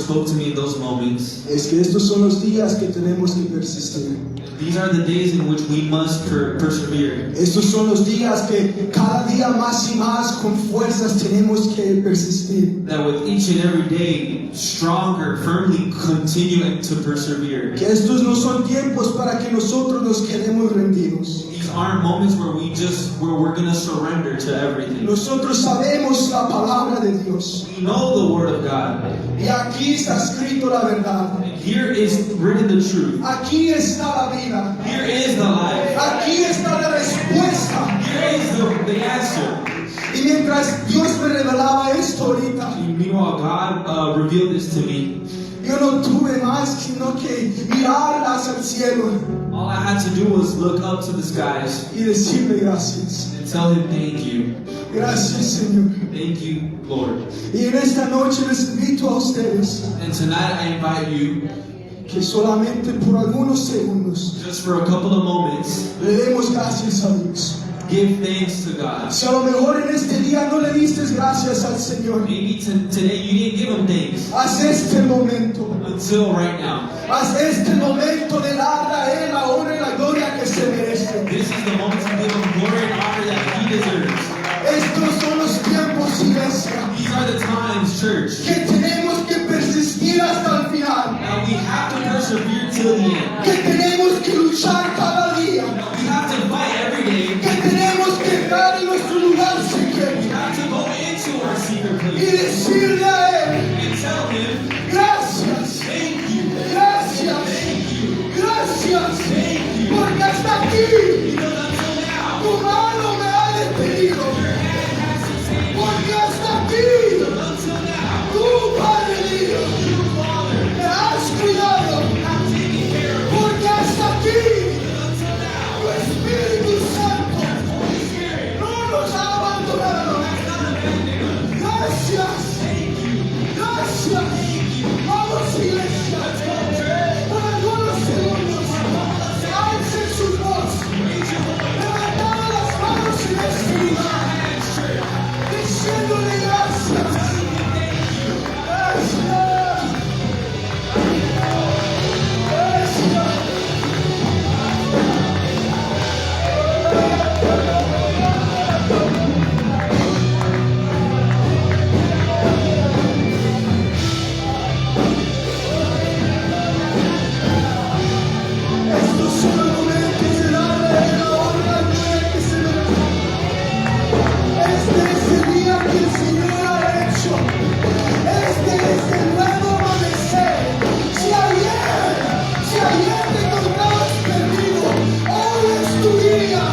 spoke to me in those moments. Es que estos son los días que tenemos que persistir. These are the days in which we must persevere. Estos son los días que cada día más y más con fuerzas tenemos que persistir. That with each and every day, stronger, firmly continue to persevere. Que estos no son tiempos para que nosotros nos quedemos rendidos. These aren't moments where we're going to surrender to everything. Nosotros sabemos la palabra de Dios. We know the Word of God. Y aquí está escrito la verdad. And here is written the truth. Aquí está la vida. Here is the life. Aquí está la respuesta. Here is the answer. Y mientras Dios me revelaba esto ahorita, And meanwhile, God revealed this to me. yo no tuve más sino que mirar hacia el cielo All I had to do was look up to the skies y decirle gracias. and tell Him, thank you. Gracias, Señor. Thank you, Lord. Y en esta noche les invito a ustedes And tonight I invite you, que solamente por algunos segundos just for a couple of moments, le demos gracias a Dios. give thanks to God. Si a lo mejor en este día no le diste gracias al Señor, Maybe today you didn't give Him thanks haz este momento. until right now. Haz este momento de darle a Él la honra y la gloria que se merece. This is the moment to give Him glory and honor that He deserves. Estos son los tiempos, iglesia, These are the times, church, que tenemos que persistir hasta el final. that we have to persevere till the end. Que tenemos que luchar cada día. We have to fight every day. Que tenemos que estar en nuestro lugar We secreto have to go into our secret y place decirle a Él, and tell Him, gracias, thank you, gracias, thank you, gracias, thank you. porque hasta aquí Because until now, tu mano me ha despedido. Porque hasta aquí until now, tú, Padre mío, you, Father, me has cuidado. have taken care of me. Porque hasta aquí Until now, tu Espíritu Santo Holy Spirit, no nos ha abandonado. Gracias, thank you. gracias. Vamos, iglesia, por algunos segundos, alcen sus voces, levantando las manos en este lugar, diciéndole gracias. Gracias. Gracias. Estos son los momentos de darle la honra al Rey que se merece. Este es el día que el Señor ha hecho. Este es el nuevo amanecer. Si ayer te encontrabas perdido, hoy es tu día.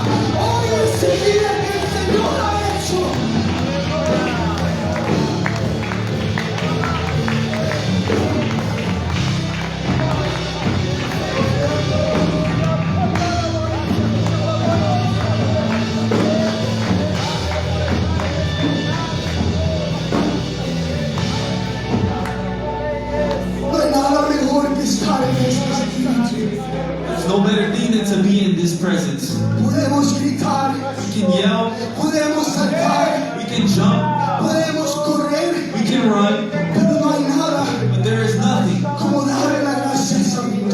Hoy es el día que el Señor ha hecho. No hay nada mejor que estar en esta espíritu. There's no better thing than to be in this presence. Podemos gritar, We can yell, podemos saltar, we can jump, podemos correr, we can run, pero no hay nada but there is nothing como darle las gracias a Dios.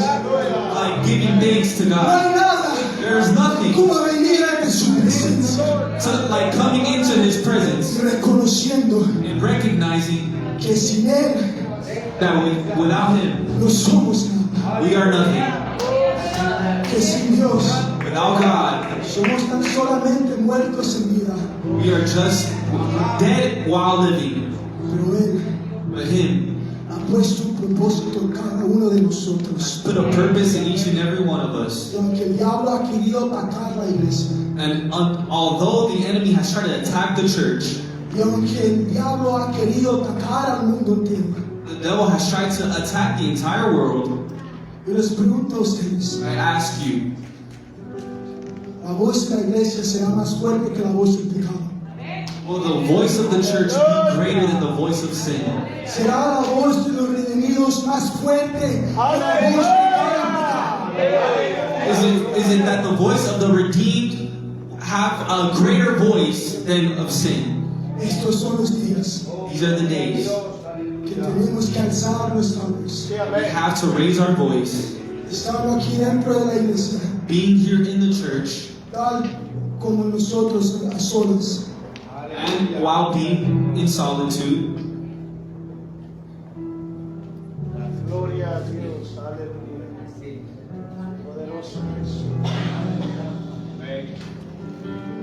like giving thanks to No God. hay nada There is nothing como venir ante su presencia to, like coming into His presence y reconociendo and recognizing que sin Él that without Him, no somos nada, we are nothing. que sin Dios Without God, somos tan solamente muertos en vida, we are just dead while living. pero Él But Him ha puesto un propósito en cada uno de nosotros. put a purpose in each and every one of us. Y aunque el diablo ha querido atacar la iglesia, And although the enemy has tried to attack the church, y aunque el diablo ha querido atacar al mundo entero, the devil has tried to attack the entire world. yo les pregunto a ustedes, I ask you, ¿la voz de la iglesia será más fuerte que la voz del pecado? will the voice of the church be greater than the voice of sin? ¿Será la voz de los redimidos más fuerte que la voz del pecado? Is it that the voice of the redeemed have a greater voice than of sin? Estos son los días These are the days que tenemos que alzar nuestra voz. We have to raise our voice. Estando aquí dentro de la iglesia, Being here in the church, tal como nosotros a solas, and while being in solitude, Gloria a Dios, aleluya. Poderoso Jesús. Dios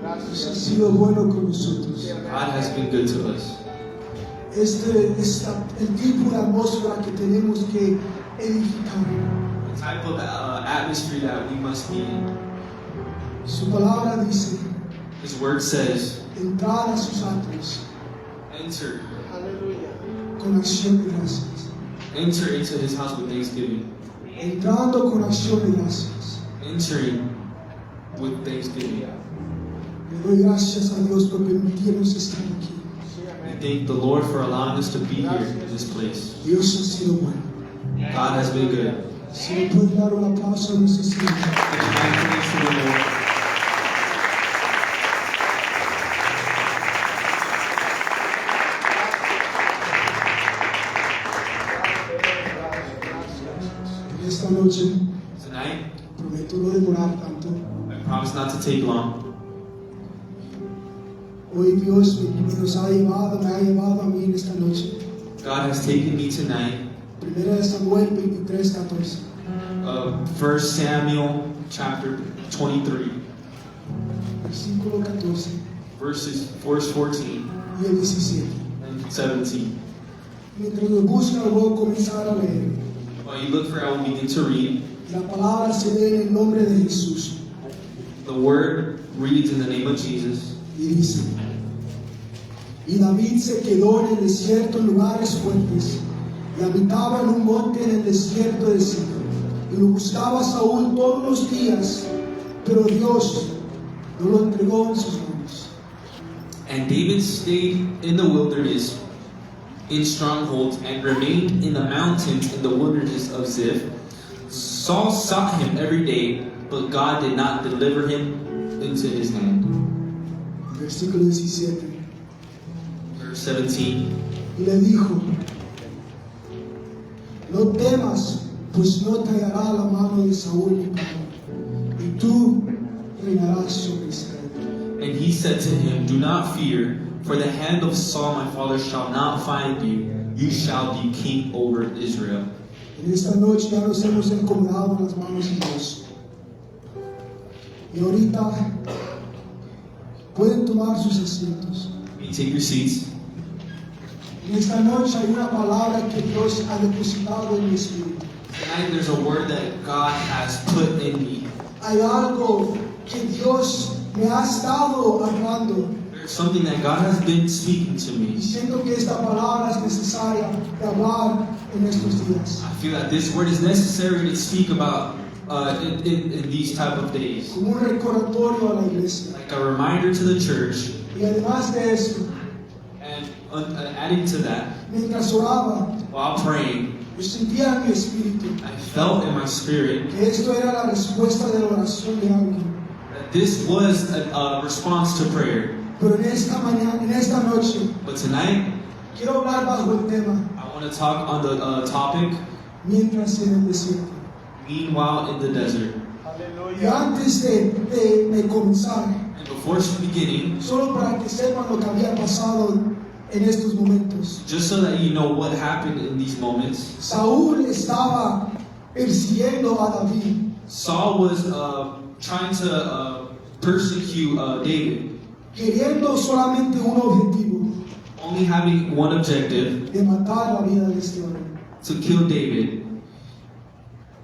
ha Gracias. sido bueno con nosotros. God has been good to us. El tipo de atmósfera que tenemos que edificar. The type of atmosphere that we must be in. Su palabra dice, His word says, entrar a sus atrios enter. Aleluya. con acción de gracias. Enter into his house with thanksgiving. Entrando con acción de gracias. Entering with thanksgiving. Le doy gracias a Dios por permitirnos estar aquí. Sí, We amén. thank the Lord for allowing us to be here in this place. Dios ha sido bueno. God has been good. Si le puede dar un aplauso a nuestro Señor. Give thanks to the Lord. En esta noche Tonight, prometo no demorar tanto. I promise not to take long. Hoy Dios me ha llevado a mí en esta noche. God has taken me tonight. Primera de Samuel 23:14. 1 Samuel chapter 23, Versículo 14 verse 14 y el 17. and 17. Mientras lo busca, voy a comenzar a leer. While you look for it, I will begin to read. La palabra se lee en el nombre de Jesús The word reads in the name of Jesus. y dice: Y David se quedó en el desierto en lugares fuertes y habitaba en un monte en el desierto de Sif. Y lo buscaba Saúl todos los días, pero Dios no lo entregó en sus manos. And David stayed in the wilderness in strongholds and remained in the mountains in the wilderness of Ziph. Saul sought him every day, but God did not deliver him into his hand. Versículo 17. Verse 17. Y le dijo: No temas, pues no te hallará la mano de Saúl mi padre, y tú reinarás sobre Israel. And he said to him, Do not fear, for the hand of Saul my father shall not find you. You shall be king over Israel. En esta noche ya nos hemos encomendado en las manos de Dios. Y ahorita pueden tomar sus asientos. You take your seats. En esta noche hay una palabra que Dios ha depositado en mi espíritu. Tonight there's a word that God has put in me. Hay algo que Dios me ha estado hablando, There's something that God has been speaking to me. y siento que esta palabra es necesaria de hablar en estos días. I feel that this word is necessary to speak about in these type of days. Como un recordatorio a la iglesia. Like a reminder to the church. Y además de eso, And adding to that, mientras oraba, while praying, yo sentía en mi espíritu I felt in my spirit que esto era la respuesta de la oración de alguien. that this was a response to prayer. Pero en esta mañana, en esta noche, But tonight, quiero hablar bajo el tema I want to talk on the topic, mientras en el desierto. Meanwhile in the Desert. Y Aleluya. antes de comenzar, And before beginning, solo para que sepan lo que había pasado en estos momentos, just so that you know what happened in these moments, Saúl estaba persiguiendo a David. Saul was trying to persecute David, Queriendo solamente un objetivo, only having one objective, de matar la vida de este hombre. to kill David.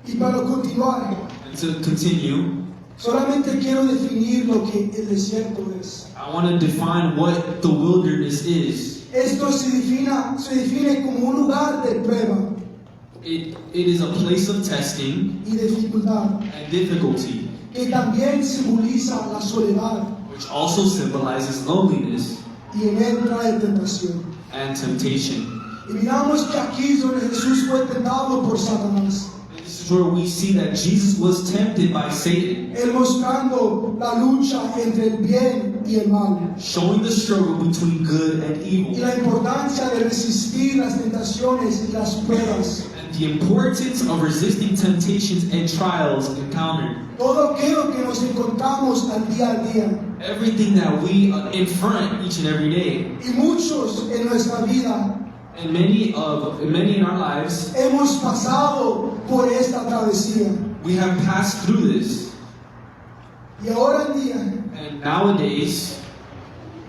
Y para continuar, And to continue, solamente quiero definir lo que el desierto es. I want to define what the wilderness is. Esto se define como un lugar de prueba It is a place of testing y dificultad, and difficulty, que también simboliza la soledad which also symbolizes loneliness y en él trae tentación. and temptation. Y miramos que aquí es donde Jesús fue tentado por Satanás, And this is where we see that Jesus was tempted by Satan, él mostrando la lucha entre el bien y el mal, showing the struggle between good and y evil, la importancia de resistir las tentaciones y las pruebas. and the importance of resisting temptations and trials encountered. Todo aquello que nos encontramos al día, Everything that we confront each and every day, y muchos en nuestra vida and many in our lives, hemos pasado por esta travesía. we have passed through this. Y ahora en día And nowadays,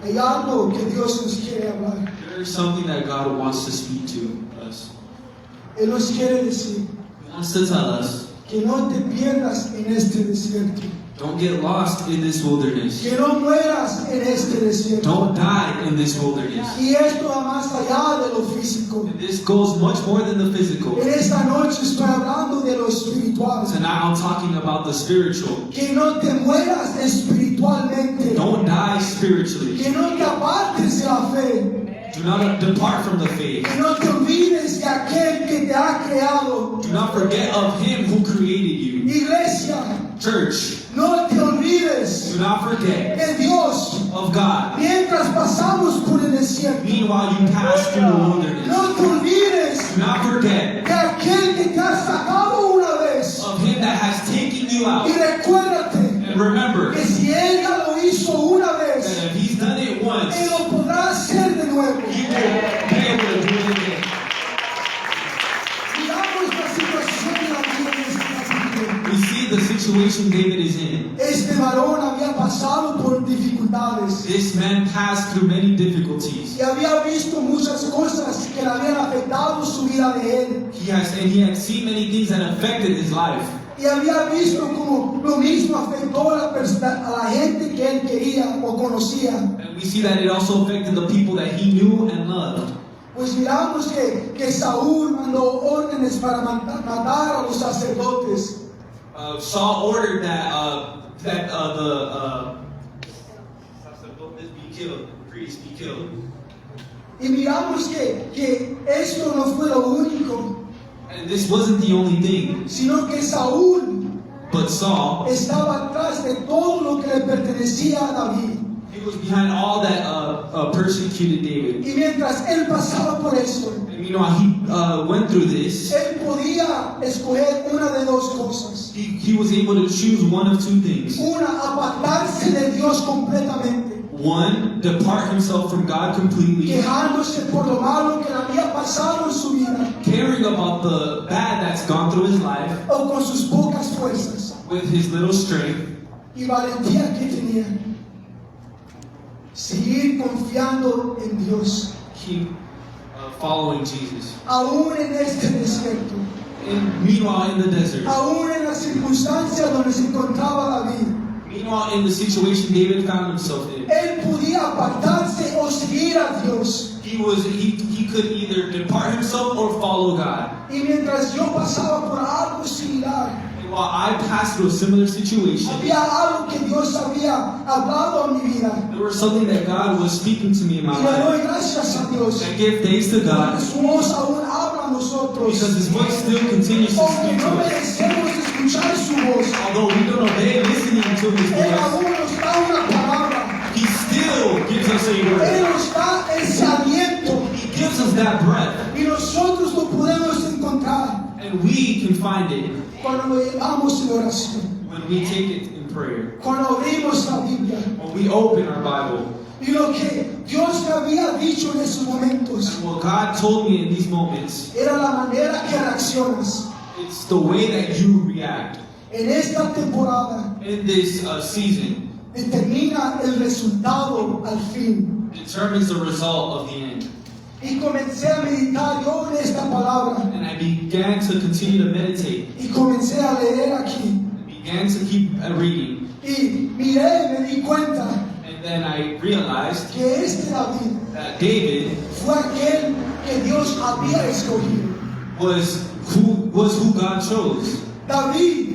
hay algo que Dios nos quiere hablar. there is something that God wants to speak to us. Él nos quiere decir He wants to tell us, que no te pierdas en este desierto, don't get lost in this wilderness. que no mueras en este desierto. Don't die in this wilderness. Y esto va más allá de lo físico. And this goes much more than the physical. En esta noche estoy hablando de lo espiritual. Tonight I'm talking about the spiritual. Que no te mueras espiritualmente. Don't die spiritually. Que no te apartes de la fe. Do not depart from the faith. Que no te olvides de aquel que te ha creado. Do not forget of Him who created you. Iglesia, Church, no te olvides do not forget de Dios of God. mientras pasamos por el desierto. Meanwhile, you pass through the wilderness. No te olvides Do not forget de aquel que te ha sacado una vez. of Him that has taken you Y out. recuérdate And remember que si ella lo hizo una that vez, if He's done it once, Él lo podrá hacer de nuevo. He will be able to do it again. Miramos la situación de la vida de este capítulo. We see the situation David is in. Este varón había pasado por dificultades This man passed through many difficulties. y había visto muchas cosas que le habían afectado su vida de él. He had seen many things that affected his life. Y había visto como lo mismo afectó a la gente que él quería o conocía. And we see that it also affected the people that he knew and loved. Pues miramos que Saúl mandó órdenes para matar a los sacerdotes. Saul ordered that the sacerdotes be killed, priests be killed. Y miramos que esto no fue lo único, And this wasn't the only thing, sino que Saúl but Saul, estaba atrás de todo lo que le pertenecía a David. he was behind all that persecuted David. Y mientras él pasaba por eso, And meanwhile, he went through this. él podía escoger una de dos cosas. He was able to choose one of two things. Una, apartarse de Dios completamente, One, depart himself from God completely, quejándose por lo malo que le había pasado en su vida caring about the bad that's gone through his life o con sus pocas fuerzas with his little strength, y valentía que tenía. Seguir confiando en Dios, keep following Jesus. aún en este desierto, And meanwhile, in the desert, aún en las circunstancias donde se encontraba David, meanwhile, in the situation David found himself in, él podía apartarse o seguir a Dios. he could either depart himself or follow God. Y mientras yo pasaba por algo similar, And while I passed through a similar situation, había algo que Dios había hablado a mi vida. there was something that God was speaking to me in my Y le doy life. gracias a Dios. I give thanks to God Su voz aún habla a nosotros. because His voice still continues to Aunque speak to no us. merecemos escuchar su voz, Although we don't obey listening to His Él voice, aún nos da una palabra. He still gives us a Él word. nos da ese aliento. He gives us that breath, Y nosotros lo podemos encontrar and we can find it cuando lo llevamos en oración. when we take it in prayer, Cuando abrimos la Biblia. when we open our Bible. Y lo que Dios me había dicho en esos momentos And what God told me in these moments, era la manera que reaccionas. it's the way that you react En esta temporada in this season determina el resultado al fin. determines the result of the end. Y comencé a meditar yo en esta palabra. And I began to continue to meditate, Y comencé a leer aquí. began to keep reading, Y miré, me di cuenta and then I realized que este David that David fue aquel que Dios había escogido. was who God chose. David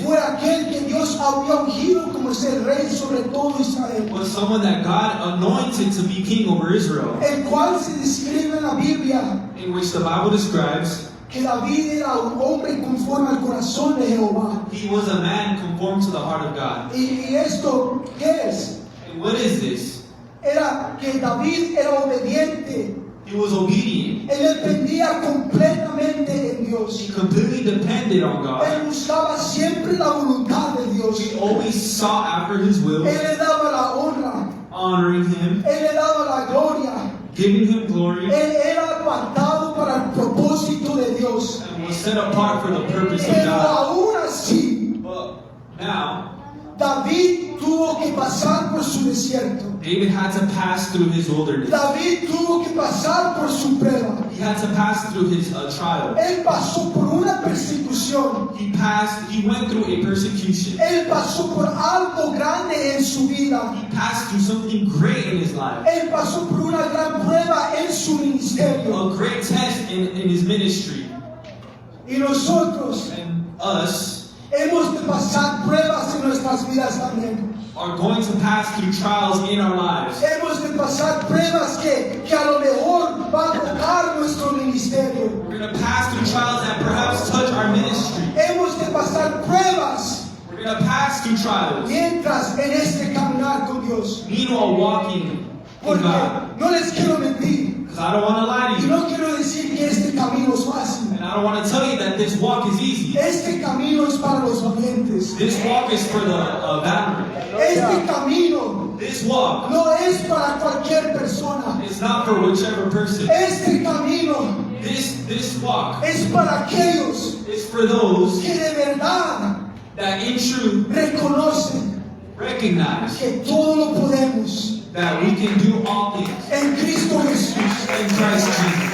fue aquel que Dios había ungido como ser rey sobre todo Israel. Was someone that God anointed to be king over Israel, El cual se describe en la Biblia in which the Bible describes que David era un hombre conforme al corazón de Jehová. he was a man conformed to the heart of God. ¿Y esto qué es? And what is this? era que David era obediente. He was obedient. Él dependía completamente en Dios. He completely depended on God. Él buscaba siempre la voluntad de Dios. He always sought after His will, Él le daba la honra. honoring Him, Él le daba la gloria. giving Him glory, Él era apartado para el propósito de Dios. and was set apart for the purpose of Pero God. aún así, But now, David tuvo que pasar por su desierto. David had to pass through his wilderness. David tuvo que pasar por su prueba. He had to pass through his trial. Él pasó por una persecución. He went through a persecution. Él pasó por algo grande en su vida. He passed through something great in his life. Él pasó por una gran prueba en su ministerio. A great test in his ministry. Y nosotros And us hemos de pasar pruebas en nuestras vidas también. are going to pass through trials in our lives. Hemos de pasar pruebas que a lo mejor va a tocar nuestro ministerio. We're going to pass through trials that perhaps touch our ministry. Hemos de pasar pruebas We're going to pass through trials. mientras en este caminar con Dios. Meanwhile, walking in Porque God. no les quiero mentir. Because I don't want to lie to Y you. no quiero decir que este camino es fácil. And I don't want to tell you that this walk is easy. Este camino es para los valientes. This walk is for the valiant. Este camino This walk no es para cualquier persona. is not for whichever person. Este camino This walk es para aquellos is for those que de verdad that in truth reconocen recognize que todo lo podemos that we can do all things en Cristo Jesús. in Christ Jesus.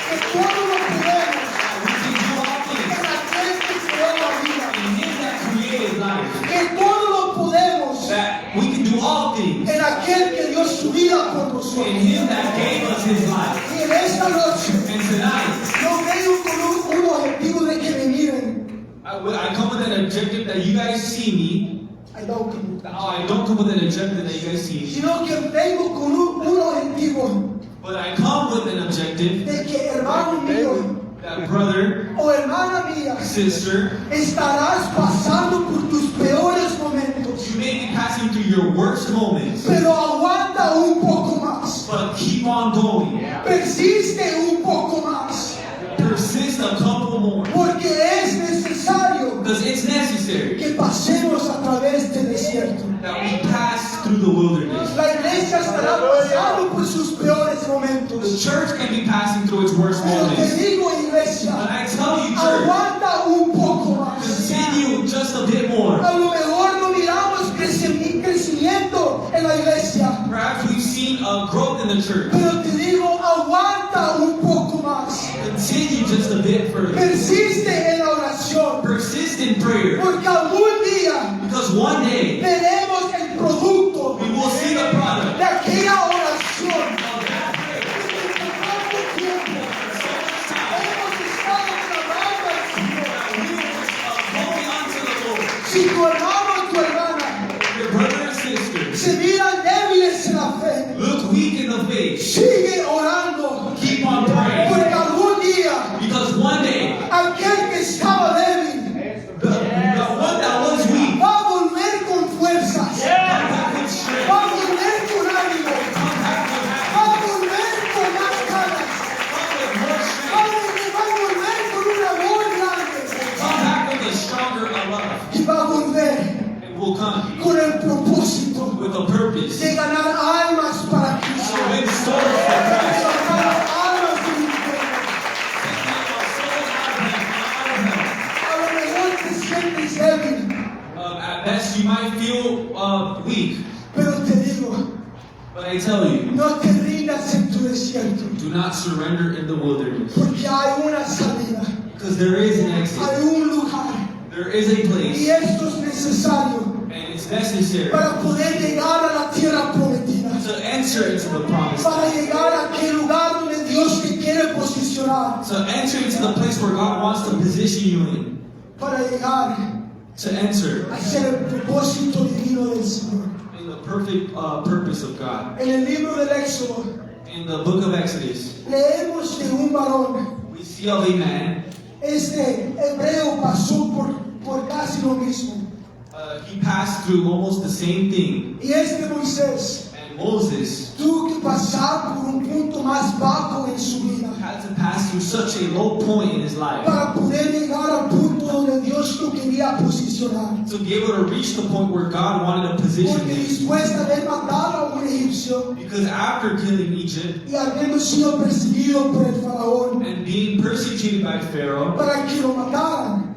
Que todo lo podemos We can do all things en aquel que creó la vida. in Him that created life. Que todo lo podemos That we can do all things en aquel que dio su vida por in nosotros. Him that gave us His life. Y en esta noche And tonight, no vengo con un objetivo de que me miren. I come with an objective that you guys see me. I don't come. I don't come with an objective that you guys see me. Sino que vengo con un objetivo But I come with an objective de que hermano mío that brother, o hermana mía sister, estarás pasando por tus peores momentos. you may be passing through your worst moments, Pero aguanta un poco más. but keep on going. Persiste un poco más. Persist a couple more. Porque es necesario Because it's necessary que pasemos a través del desierto. that we pass through the wilderness. La iglesia estará pasando por sus peores The momentos. church can be passing through its worst Pero te moments. digo, But iglesia, I tell you, church, aguanta un poco más. continue just a bit more. A lo mejor no miramos crecimiento en la iglesia, Perhaps we've seen a growth in the church. pero te digo, aguanta un poco más. Continue just a bit further. Persiste en la oración, Persist in prayer. porque algún día Because one day veremos el producto we will see the product de aquella oración. of that prayer. Tanto tiempo hemos estado clamando al Señor. We were going unto the Lord. Si tu hermano o tu hermana Your brother and sister, se miran débiles en la fe, look weak in the face. sigue orando, Keep on praying. porque algún día Because one day, aquel que estaba débil the one that was weak, va a volver con fuerzas, come back with strength. va a volver con ánimo, Come back with va happiness. a volver con más ganas, Come with more strength. va a volver con un amor grande Come back with a stronger love. y va a volver And will come con el propósito with a purpose. de ganar almas para Cristo, To win souls de for Christ. ganar almas de mi pueblo. A lo mejor te sientes débil, At best, you might feel weak, pero te digo, but I tell you, no te rindas en tu desierto, do not surrender in the wilderness. porque hay una salida, Because there is an hay exit. un lugar, There is a y place, esto es necesario and it's necessary para poder llegar a la tierra prometida, to enter into the promised para land. llegar a aquel lugar donde Dios te quiere posicionar, To enter into the place where God wants to position you in. para llegar To enter a ser el propósito divino del Señor. in the perfect purpose of God. En el libro del Éxodo In the book of Exodus, leemos de un varón. we see of a man. Este hebreo pasó por casi lo mismo. he passed through almost the same thing. Y Moisés And Moses tuvo que pasar por un punto más bajo en su vida had to pass through such a low point in his life para poder llegar al punto donde Dios lo quería posicionar. to be able to reach the point where God wanted to position Porque him. después de haber matado a un egipcio Because after killing Egypt y habiendo sido perseguido por el faraón and being persecuted by Pharaoh para que lo mataran,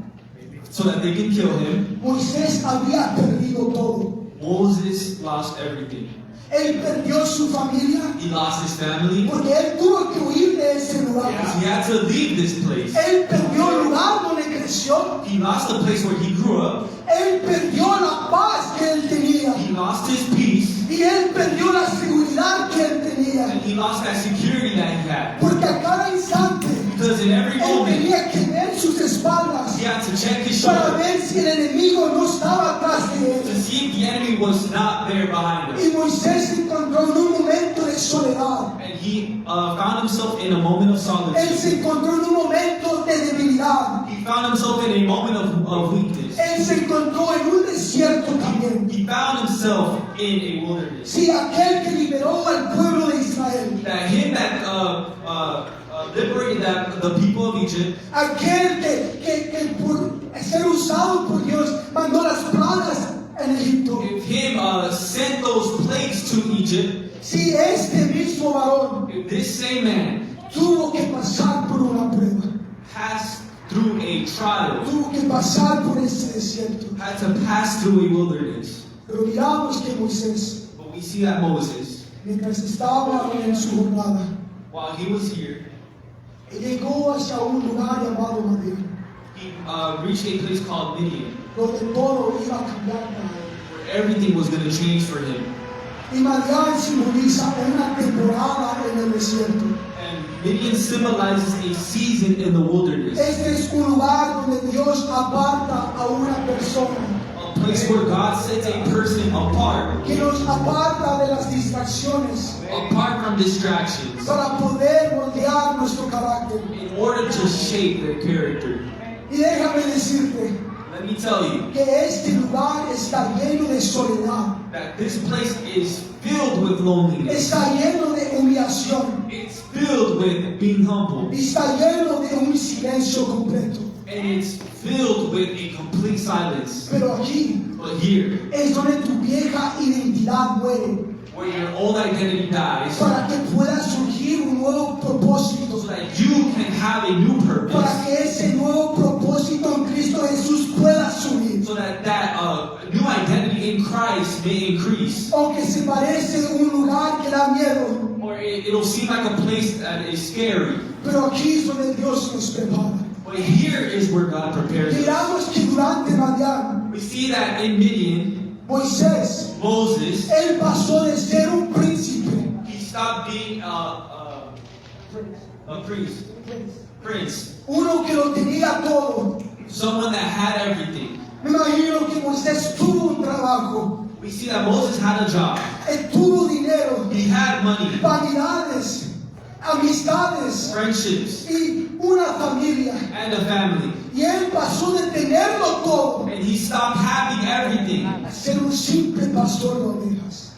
so that they could kill him, Moisés había perdido todo. Moses lost everything. Él perdió su familia He lost his family. porque él tuvo que huir de ese lugar. He had to leave this place. Él perdió el lugar donde creció. He lost the place where he grew up. Él perdió la paz que él tenía. He lost his peace. Y él perdió la seguridad que él tenía. And he lost that security that he had. Porque a cada instante Because in every él moment, tenía que ver sus espaldas he had to check his para shoulder ver si el enemigo no estaba atrás de to él. see if the enemy was not there behind him. Y Moisés se encontró en un momento de soledad. And he found himself in a moment of Él solitude. se encontró en un momento de debilidad. He found himself in a moment of weakness. Él se encontró en un desierto también. He found himself in a wilderness. Sí, aquel que liberó al pueblo de Israel. That him that liberated the people of Egypt, Aquel que por ser usado por Dios mandó las plagas en Egipto. if him sent those plagues to Egypt, Sí, este mismo varón if this same man tuvo que pasar por una prueba. passed through a trial, Tuvo que pasar por ese desierto. had to pass through a wilderness. Pero miramos que Moisés, But we see that Moses, mientras estaba en su jornada, while he was here, llegó hacia un lugar llamado Madián, he reached a place called Midian, donde todo iba a cambiar para él. where everything was going to change for him. Y Madián simboliza una temporada en el desierto. And Midian symbolizes a season in the wilderness, Este es un lugar donde Dios aparta a una persona, a place where God sets a person apart, que nos aparta de las distracciones apart from distractions, para poder moldear nuestro carácter. in order to shape their character. Y déjame decirte Let me tell you que este lugar está lleno de soledad, that this place is filled with loneliness. está lleno de humillación, It's filled with being humble. y está lleno de un silencio completo. And it's filled with a complete silence. Pero aquí But here, es donde tu vieja identidad muere, where your old identity dies, para que pueda surgir un nuevo propósito, so that you can have a new para purpose, que ese nuevo propósito en Cristo Jesús pueda subir. so that new identity in Christ may increase. Aunque se parece un lugar que da miedo, Or it'll seem like a place that is scary. pero aquí es donde Dios nos prepara. But here is where God prepares us. Miramos que durante Madián, We see that in Midian, Moisés, Moses, él pasó de ser un príncipe, he stopped being a priest, prince, uno que lo tenía todo. someone that had everything. Me imagino que Moisés tuvo un trabajo, We see that Moses had a job. él tuvo dinero, He had money, vanidades, amistades friendships, y una familia. and a family. Y él pasó de tenerlo todo And he stopped having everything a ser un simple pastor de ovejas.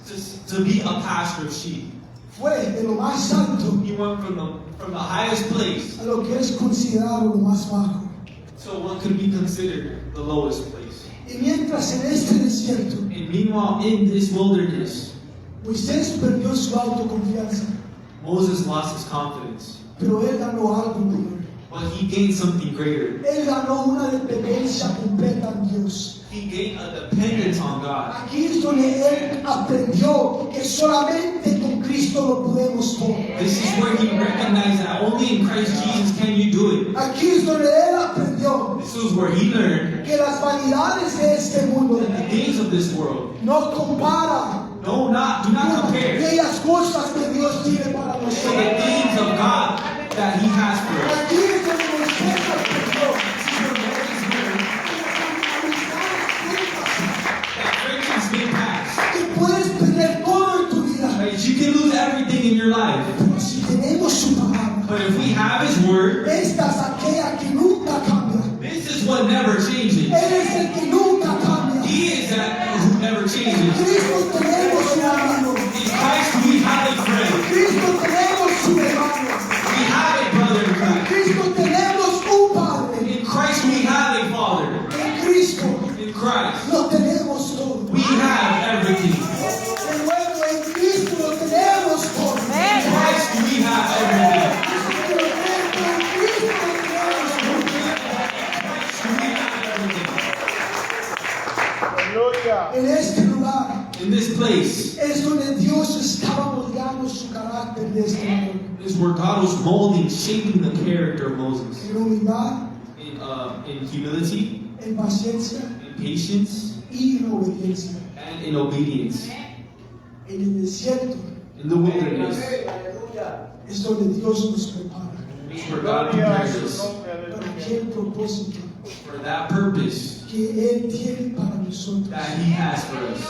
to be a pastor of sheep. Fue de lo más alto He went from the highest place a lo que es considerado lo más bajo. to what could be considered the lowest place. Y mientras en este desierto, And meanwhile, in this wilderness, Moisés perdió su autoconfianza, Moses lost his confidence. pero él ganó algo mayor. But he gained something greater. Él ganó una dependencia completa en Dios. He gained a dependence on God. Aquí es donde él aprendió que solamente con Cristo lo podemos todo. This is where he recognized that only in Christ Jesus can you do it. Aquí es donde él aprendió This was where he learned que las vanidades de este mundo that the things of this world, no compara do not con compare to aquellas cosas que Dios tiene para the nosotros. things of God that he has for us. Aquí es donde Moisés aprendió This is where Moses learned that friendships may pass, que puedes perder todo en tu vida, that you can lose everything in your life. pero si tenemos su palabra, But if we have his word, esta es aquella que nunca cambia. this is what never changes. Él es el que nunca cambia. He is Jesus. Cristo tenemos un amigo. In Christ we have a friend. Cristo tenemos un hermano. We have a brother in Christ. Cristo tenemos un Padre. In Christ we have a Father. En Cristo In Christ lo tenemos todo. we have everything. De nuevo, en Cristo lo tenemos todo. In Christ we have everything. En Cristo lo tenemos todo. We have everything. Aleluya. En este lugar In this place es donde Dios estaba moldeando su carácter de este hombre. is where God was molding, shaping the character of Moses. En humildad, In humility, en paciencia in patience, y en obediencia. and in obedience. En el desierto In the wilderness es donde Dios nos prepara. is where God Gloria a prepares su us nombre. Para Aleluya. aquel propósito for that purpose que Él tiene para nosotros. that He has for us.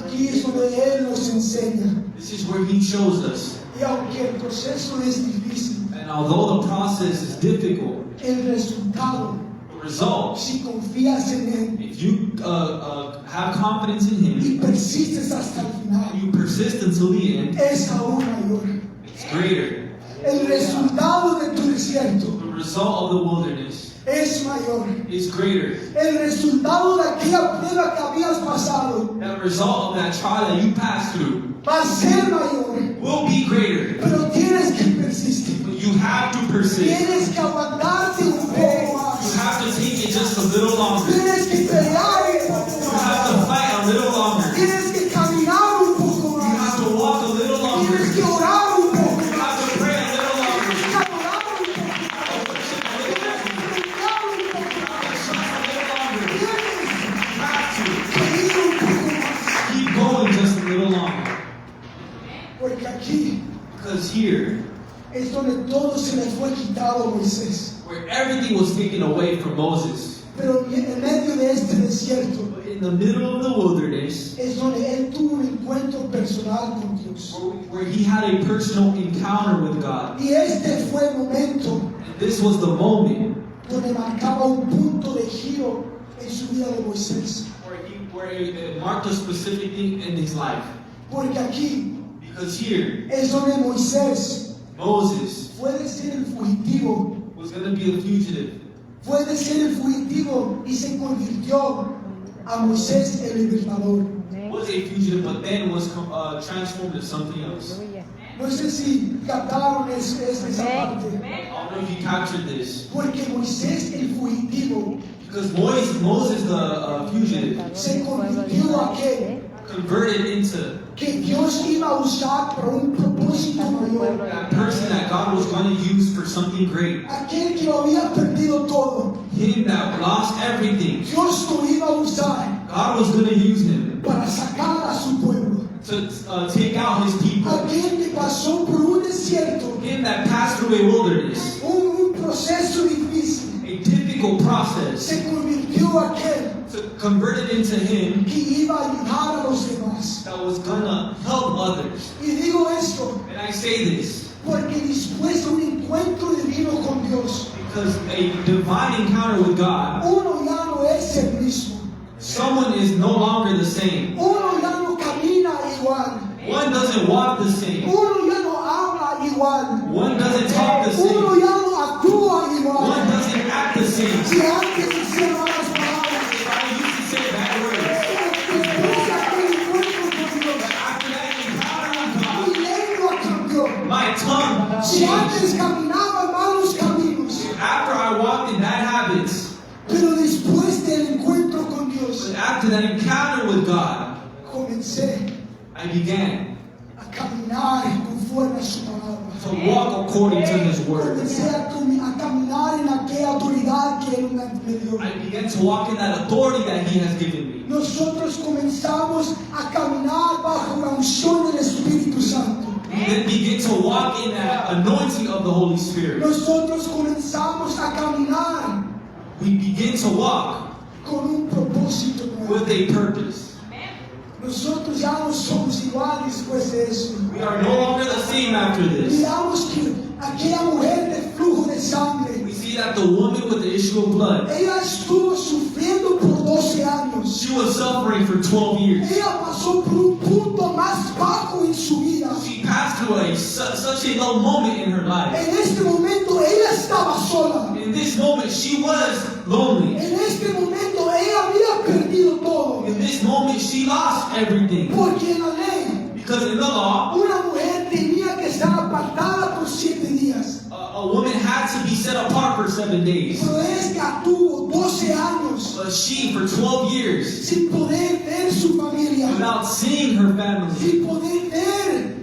Aquí es donde Él nos enseña. This is where He shows us. Y aunque el proceso es difícil, And although the process is difficult, el resultado, the result, si confías en Él if you have confidence in Him, y persistes hasta el final, you persist until the end, es aún mayor. it's greater. El resultado de tu desierto The result of the wilderness es mayor. is greater. El resultado de aquella prueba que habías pasado That result of that trial that you passed through va a ser mayor. will be greater. Pero tienes que persistir. But you have to persist. Tienes que aguantarte un poco You más. have to take it just a little longer. Tienes que pelear un poco You have to más. fight a little longer. Tienes que caminar un poco You más. have to walk a little longer. Tienes que orar un poco You más. have to pray a little longer. Tienes que adorar un poco más. Tienes que predicar un poco más. A little longer. Tienes You have to que ir un poco más. keep going just a little longer. Porque aquí Because here, es donde todo se le fue quitado a Moisés. where everything was taken away from Moses, Pero en medio de este desierto but in the middle of the wilderness, es donde él tuvo un encuentro personal con Dios. where he had a personal encounter with God. Y este fue el momento And this was the moment donde marcaba un punto de giro en su vida de Moisés. where it marked a specific thing in his life. Porque aquí Because here, es donde Moisés Moses fue de ser el fugitivo, was going to be a fugitive. fue de ser el fugitivo y se convirtió a Moisés el libertador. Was a fugitive, but then was transformed into something else. No sé si captaron esa parte. I don't know if you captured this. Porque Moisés el fugitivo Because Moses the fugitive, se convirtió a aquel converted into que Dios iba a usar para un propósito mayor. that person that God was going to use for something great. Aquel que lo había perdido todo, Him that lost everything, Dios lo iba a usar God was going to use him para sacar a su pueblo. to take out his people. Aquel que pasó por un desierto, Him that passed through a wilderness, un proceso difícil, a difficult process, se convirtió a aquel converted into him que iba a ayudar a los demás. that was going to help others. Y digo esto And I say this porque después de un encuentro divino con Dios, because a divine encounter with God, uno ya no es el mismo. someone is no longer the same. Uno ya no camina igual. One doesn't walk the same. Uno ya no habla igual. One doesn't talk the Uno same. ya no actúa One igual. doesn't act the same. Si antes hacía malas palabras, I used to say bad words. después de aquel encuentro con Dios, After that encounter with God, mi lengua cambió. my tongue Si changed. antes caminaba en malos caminos, After I walked in bad habits, pero después del encuentro con Dios, but after that encounter with God, comencé I began a caminar conforme a su palabra. to walk according to His word. Comencé a caminar en aquella autoridad que Él me dio. I began to walk in that authority that He has given me. Nosotros comenzamos a caminar bajo la unción del Espíritu Santo. We then begin to walk in that anointing of the Holy Spirit. Nosotros comenzamos a caminar We begin to walk con un propósito nuevo. with a purpose. Nosotros ya no somos iguales después de eso. We are no longer the same after this. Miramos que aquella mujer de flujo de sangre, We see that the woman with the issue of blood, ella estuvo sufriendo por 12 años. she She was suffering for 12 years. Ella pasó por un punto más bajo en su vida. She passed through such a low moment in her life. En este momento ella estaba sola. In this moment, she was lonely. En este momento ella había perdido todo. In this moment, she lost everything. Porque en la ley, Because in the law, una mujer tenía que estar apartada por 7 días. a woman had to be set apart for 7 days. Pero ella tuvo 12 años But she, for 12 years, sin poder ver su familia, without seeing her family, sin poder ver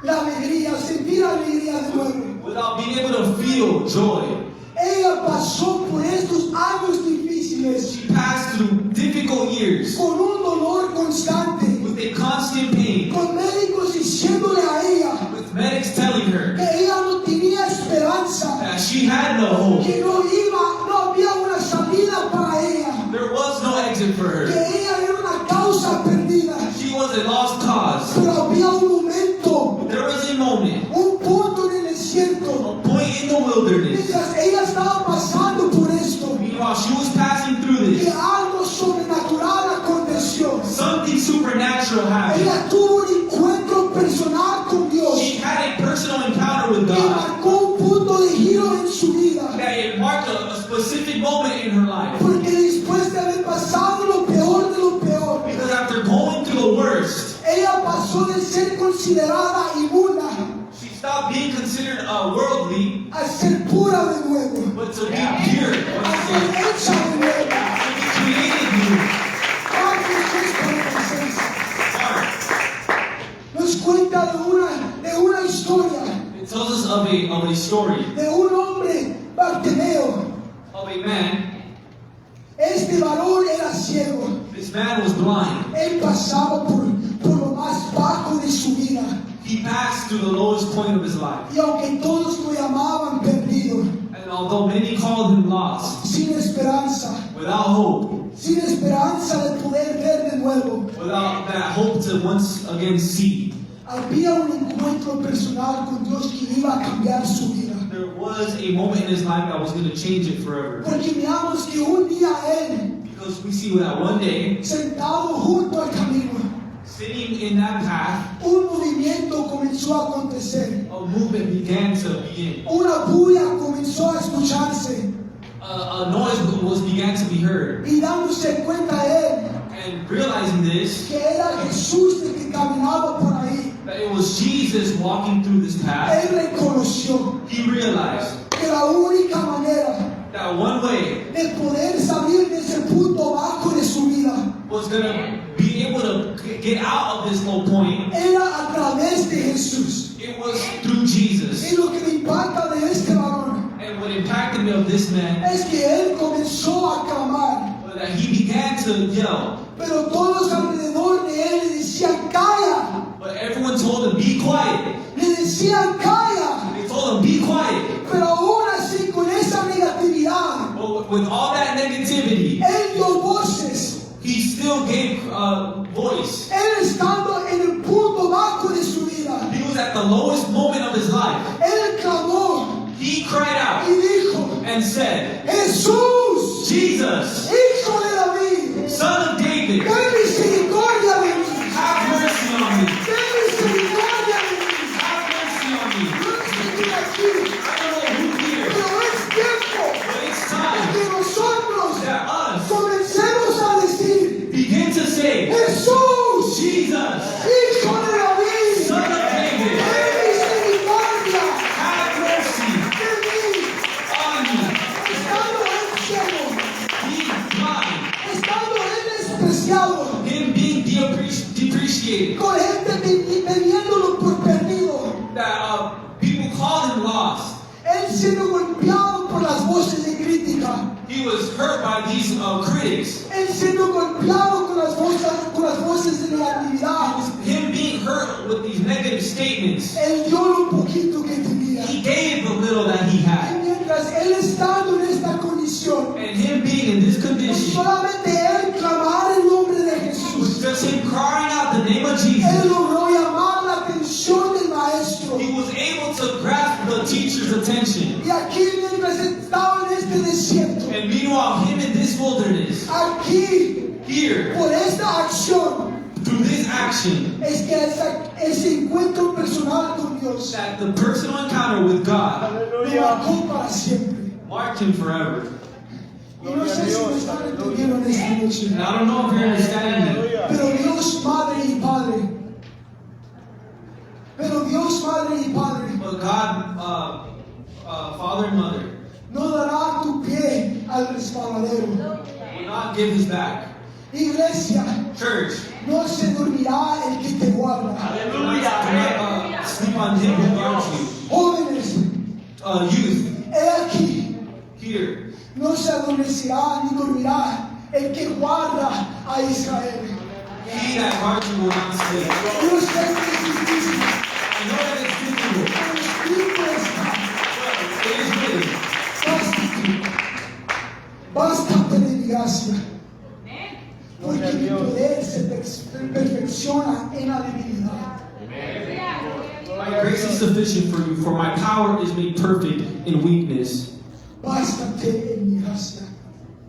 la alegría, sentir la alegría de nuevo. without being able to feel joy, Ella pasó por estos años difíciles she passed through difficult years con un dolor constante, with a constant pain, con médicos diciéndole a ella with medics telling her que ella no tenía esperanza, that she had no hope. que no había una salida para ella, There was no exit for que her. ella era una causa perdida. She was a lost cause. Pero había un momento, There was a moment, un punto en el desierto, a point in the wilderness, mientras ella estaba pasando por esto, while she was passing through que this, algo sobrenatural aconteció. something supernatural happened. Ella tuvo un encuentro personal con Dios She had a personal encounter with que God marcó un punto de giro en su vida. that it marked a specific moment in her life. Porque después de haber pasado lo peor de lo peor, Because after going through the worst, ella pasó de ser considerada inmunda she stopped being considered worldly, a ser pura de nuevo, but to be pure, a ser hecha de nuevo. to be created new. Marcos 6:46 Mark, nos cuenta de una historia it tells us of a story de un hombre Bartimeo. of a man. Este varón era ciego. This man was blind. Él pasaba por lo más bajo de su vida. He passed through the lowest point of his life. Y aunque todos lo llamaban perdido, And although many called him lost, sin esperanza, without hope, sin esperanza de poder ver de nuevo, without that hope to once again see, había un encuentro personal con Dios que iba a cambiar su vida. there was a moment in his life that was going to change it forever. Porque miramos que un día él, Because we see that one day, sentado junto al camino, sitting in that path, un movimiento comenzó a acontecer. a movement began to begin. Una bulla comenzó a escucharse A noise began to be heard. y dándose cuenta él And realizing this, que era Jesús el que caminaba por ahí. that it was Jesus walking through this path, Él reconoció he realized que la única manera that one way de poder salir de ese punto bajo de su vida was going to be able to get out of this low point. era a través de Jesús. It was through Jesus. Y lo que me impacta de este varón And what impacted me of this man es que él comenzó a clamar, was that he began to yell. pero todos alrededor de él le decían calla, But everyone told him, be quiet. le decían calla, They told him, be quiet. pero aún así con esa negatividad, But with all that negativity, él dio voces. he still gave voice. Él estando en el punto bajo de su vida, He was at the lowest moment of his life. él clamó He cried out y dijo, and said, Jesús, Jesus, hijo de David, Son of David, ten misericordia de mí, have mercy on me. ten misericordia de mí. Have mercy on me. No estoy aquí, I don't know who here, pero es tiempo but it's de time que nosotros that us comencemos a decir, begin to say, Jesús, Jesus, hijo de David, Son of David, ten misericordia have mercy de mí. on me. Estando él ciego, Being blind, estando él despreciado, him being depreciated, con gente teniéndolo por perdido, that people called him lost. él siendo golpeado por las voces de crítica, He was hurt by these critics. él siendo golpeado con las voces de negatividad, Him being hurt with these negative statements. él dio lo poquito que tenía. He gave the little that he Y had. mientras él estando en esta condición, And him being in this no condition solamente él clamar el nombre de was Jesús, just him crying out the name of él Jesus. logró llamar la atención del maestro. He was able to grasp the teacher's attention. Y aquí mientras estaba en este desierto, And And meanwhile, him in this wilderness, aquí, here, por esta acción, through this action, es que ese encuentro personal con Dios that the personal encounter with God lo Aleluya. marcó para siempre. marked him forever. Y no sé si me están entendiendo en esta noche. And I don't know if you're understanding me, Aleluya. Pero Dios Madre y Padre. Pero Dios Madre y Padre but God, Father and Mother, no dará tu pie al resbaladero. will not give his back. Iglesia, Church, no se dormirá el que te guarda. do not sleep on him who guards you. Jóvenes, Youth, he aquí, here, no se adormecerá ni dormirá el que guarda a Israel. he that guards you will not sleep. Yo sé que es difícil, I know that it's difficult, pero escrito está. but it is written. Bástate de mi gracia, porque mi poder se perfecciona en la debilidad. My grace is sufficient for you, for my power is made perfect in weakness. Bástate en mi gracia,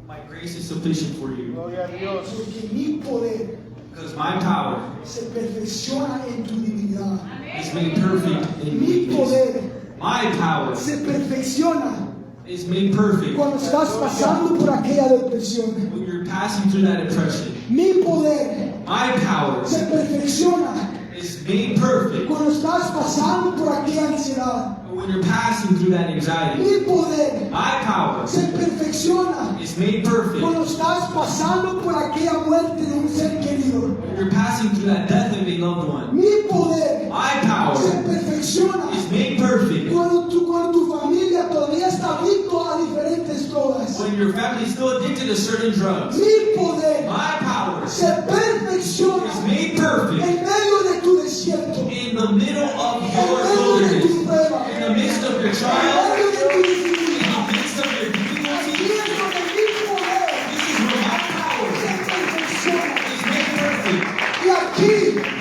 My grace is sufficient for you, Gloria a Dios. porque mi poder because my power se perfecciona en tu debilidad. is made perfect in Mi weakness. poder My power se perfecciona is made perfect cuando estás pasando por aquella depresión. when you're passing through that depression. Mi poder My power se perfecciona is made perfect cuando estás pasando por aquella ansiedad. when you're passing through that anxiety. Mi poder My power se perfecciona is made perfect cuando estás pasando por aquella muerte de un ser querido. when you're passing through that death of a loved one. Mi poder My se power perfecciona is made perfect cuando tu familia todavía está adicto a diferentes drogas. when your family is still addicted to certain drugs. Mi poder My power se perfecciona is made perfect en medio de tu desierto, in the middle of en your medio de tu wilderness, prueba, in the midst of your en trial, medio de tu in dificultad. the midst of your Aquí difficulty. es donde mi poder This is where my power se perfecciona. is made perfect. Y aquí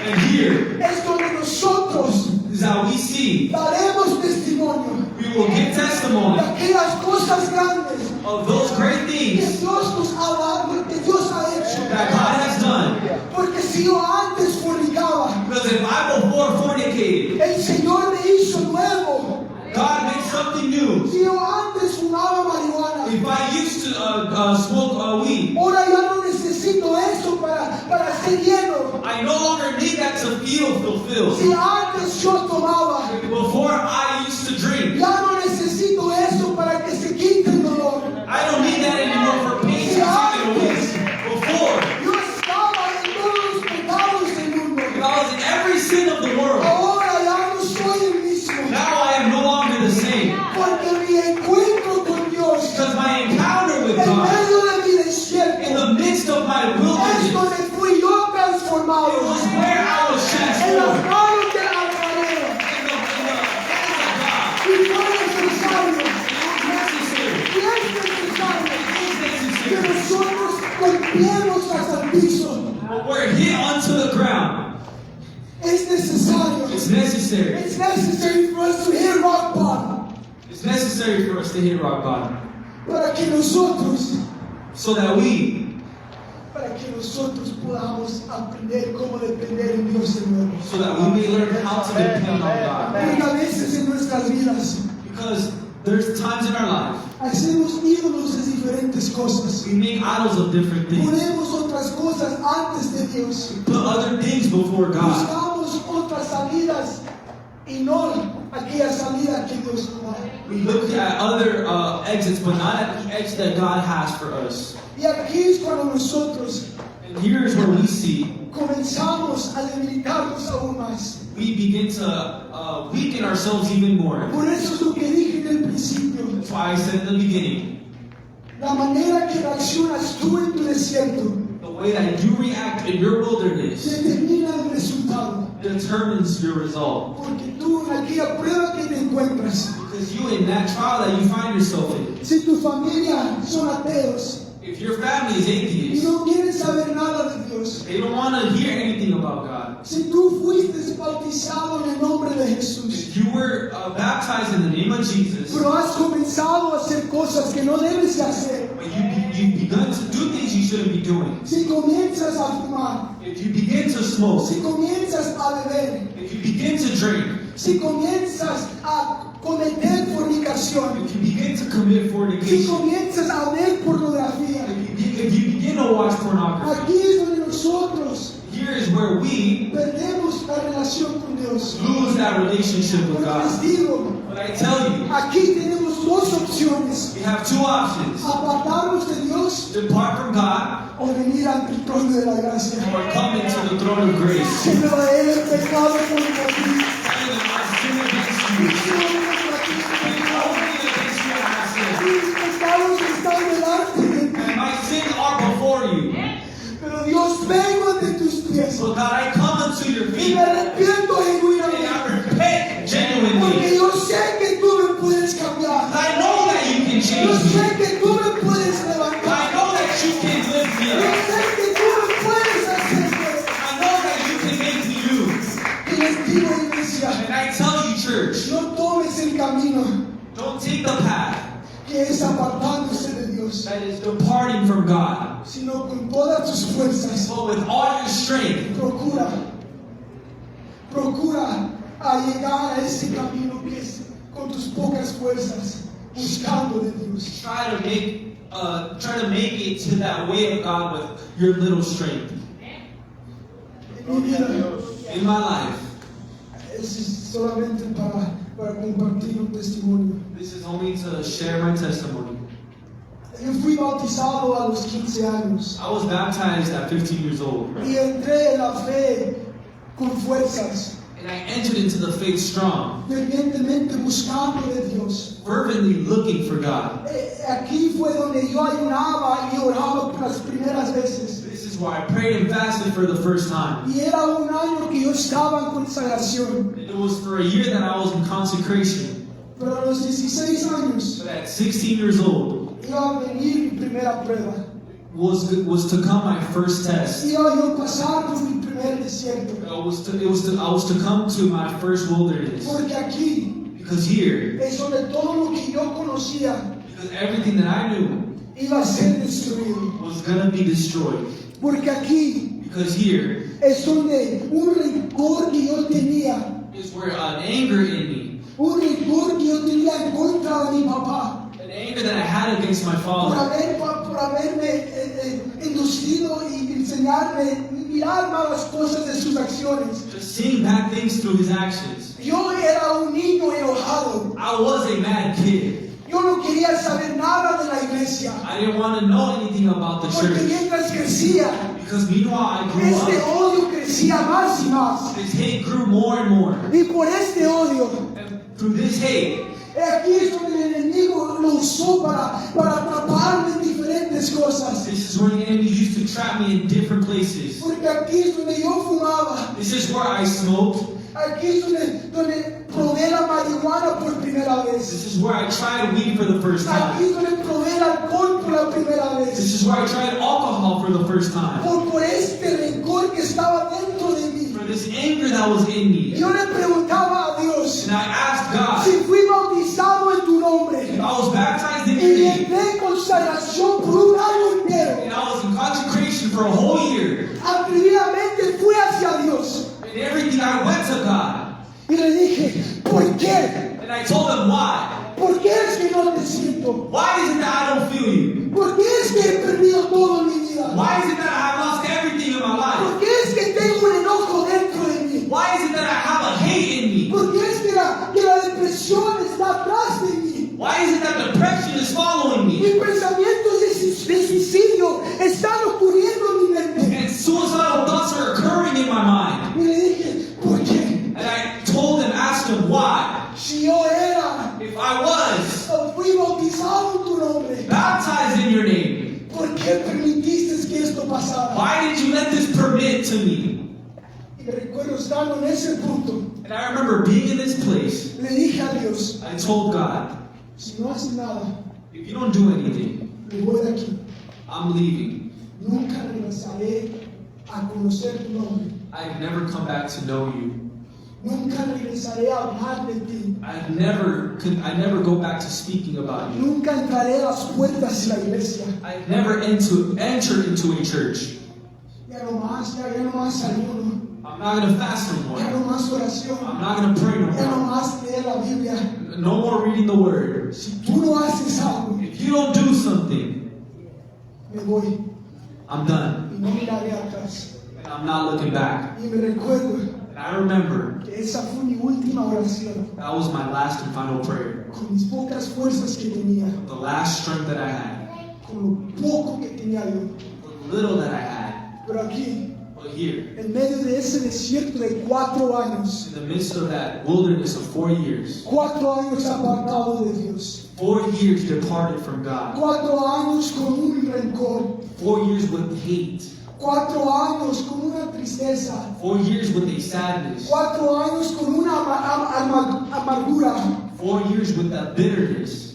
And here es donde nosotros is how we see, daremos testimonio we will give de testimony aquellas cosas grandes of those great que things Dios nos ha dado, que Dios ha hecho. that God has done. Porque si yo antes fornicaba, Because if I before fornicated, el Señor me hizo nuevo. God made something new. Si yo antes fumaba marihuana, If I used to smoke weed, ahora ya no necesito eso para ser lleno. I no longer need that to feel fulfilled. Si antes yo tomaba, Before I used to drink, ya no necesito eso para que se quite el dolor. I don't need that anymore for pain to be taken away. Before, Yo estaba en todos los pecados del mundo. if I was in every sin of the world, Ahora ya no soy el mismo. now I am no longer the same. Porque mi encuentro con Dios Because my encounter with en God, medio de mi in desierto the midst of my es wilderness, donde fui yo it transformado was where I was en las transformed. manos del alfarero. In the hands of God. Y fue necesario, It was necessary. y es necesario It que is necessary. nosotros golpeemos al piso. But we're hit onto the ground. Es necesario. It's necessary. It's necessary for us to hit rock bottom. It's necessary for us to hit rock bottom. Para que nosotros So that podamos aprender cómo depender en Dios de nuevo. so that we may learn how to depend on God. Porque a veces en nuestras vidas Because there's times in our life hacemos ídolos de diferentes cosas. we make idols of different things. Ponemos otras cosas antes de Dios. Put other things before God. Buscamos otras salidas y no aquella salida que Dios nos da. We look at other exits, but not at the exit that God has for us. Y aquí es cuando nosotros And here's where we see comenzamos a debilitarnos aún más. we begin to weaken ourselves even more. Por eso es lo que dije en el principio. That's why I said in the beginning, La manera que reaccionas tú en tu desierto the way that you react in your wilderness determina el resultado. determines your result. Porque tú en aquella prueba que te encuentras, Because you in that trial that you find yourself in, si tu familia son ateos, If your family is y atheist, no quieren saber nada de Dios, they don't want to hear anything about God. si tú fuiste bautizado en el nombre de Jesús, If you were baptized in the name of Jesus, pero has comenzado a hacer cosas que no debes de hacer, but you've begun to do things you shouldn't be doing. si comienzas a fumar, If you begin to smoke, si comienzas a beber, if you begin to drink, si comienzas a cometer fornicación, if you begin to commit si fornication, comienzas a ver pornografía, if you begin to watch pornography, aquí es donde nosotros here is where we perdemos la relación con Dios. lose that relationship with Porque les God. digo, But I tell you, aquí tenemos dos opciones: we have two options: apartarnos de Dios depart from God o venir ante el trono de la gracia. or come into the throne of grace. Que me va a él el pecado por ti. Tell them, I sin against you. Only against you I sin. Mis pecados están delante de ti, And my sins are before you. pero Dios, vengo ante tus pies So God, I come unto your y feet me arrepiento and genuinamente, I repent porque genuinely. yo sé que tú me puedes cambiar, I know that you can yo change me. sé que tú me puedes I levantar, know that you can lift me yo up. sé que tú me puedes hacer fuerte. I know that you can make me new. Y les digo, iglesia, And I tell you, church, no tomes el camino don't take the path que es apartándose de Dios, that is departing from God, sino con todas tus fuerzas. but with all your strength, Procura a llegar a ese camino que es con tus pocas fuerzas, buscando de Dios. try to make it to that way of God with your little strength. En mi Gloria a vida, Dios. In my life, es solamente para compartir un testimonio. this is only to share my testimony. Yo fui bautizado a los 15 años I was baptized at 15 years old, y entré en la fe con fuerzas, and I entered into the faith strong, fervientemente buscando de Dios. fervently looking for God. Aquí fue donde yo ayunaba y oraba por las primeras veces. This is why I prayed and fasted for the first time. Y era un año que yo estaba en consagración. It was for a year that I was in consecration. Pero a los 16 años But at 16 years old iba a venir mi primera prueba. was to come my first test. Iba yo a pasar por mi primer desierto. I was to come to my first wilderness. Porque aquí Because here, es donde todo lo que yo conocía because everything that I knew iba a ser destruido. was gonna be destroyed. Porque aquí Because here es donde un rencor que yo tenía, is where an anger in me, un rencor que yo tenía en contra de mi papá, an anger that I had against my father, por haberme inducido y enseñarme, mirar malas cosas de sus acciones. just seeing bad things through his actions. Yo era un niño enojado. I was a mad kid. Yo no quería saber nada de la iglesia. I didn't want to know anything about the Porque church. mientras crecía, Because meanwhile I grew este up, odio crecía más y más. this hate grew more and more. Y por este odio, And through this hate, aquí es donde el enemigo lo usó para atraparme en diferentes cosas. this is where the enemy used to trap me in different places. Porque aquí es donde yo fumaba. This is where I smoked. Aquí es donde probé la marihuana por primera vez. This is where I tried weed for the first Aquí time. es donde probé el alcohol por la primera This vez. is where I tried alcohol for the first time. Por este rencor que estaba dentro de mí. For this anger that was in me. Yo le preguntaba a Dios And I asked God, si fui bautizado en tu nombre if I was baptized in y your name, entré en consagración por un año entero. and I was in consecration for a whole year, Atrevidamente fui hacia Dios and everything I went to God. y le dije, ¿por qué? And I told him why. ¿Por qué es que no te siento? Why is it that I don't feel you? ¿Por qué es que he perdido todo en mi vida? Why is it that I have lost everything in my life? ¿Por qué es que tengo un enojo dentro de mí? Why is it that I have a hate in me? ¿Por qué es que la depresión está atrás de mí? Why is it that depression is following me? Mis pensamientos de suicidio están ocurriendo en mi mente. And suicidal thoughts are occurring in my mind. Y le dije, ¿por qué? And I told him, asked him why. Si yo era If I was o fui bautizado en tu nombre, baptized in your name, ¿por qué permitiste que esto pasara? why did you let this permit to me? Y me recuerdo estando en ese punto, And I remember being in this place. le dije a Dios, I told God, si no haces nada, if you don't do anything, me voy de aquí. I'm leaving. Nunca regresaré a conocer tu nombre. I've never come back to know you. Nunca regresaré a hablar de ti. I never go back to speaking about you. Nunca entraré a las puertas de la iglesia. I never enter into a church. Ya no más ayuno. I'm not going to fast no Ya more. no más oración. I'm not going to pray no Ya no more. más leer la Biblia. No more reading the word. Si tú no haces algo, If you don't do something, me voy I'm done. y no miraré atrás. And I'm not looking back. Y me recuerdo And I remember que esa fue mi última oración. that was my last and final prayer. Con mis pocas fuerzas que tenía, The last strength that I had. con lo poco que tenía yo. The little that I had. Pero aquí, But here, en medio de ese desierto de 4 años, in the midst of that wilderness of 4 years, 4 años apartado de Dios, 4 years departed from God, 4 años con un rencor, 4 years with hate, 4 años con una tristeza, 4 years with a sadness, 4 años con una amargura. 4 years with that bitterness.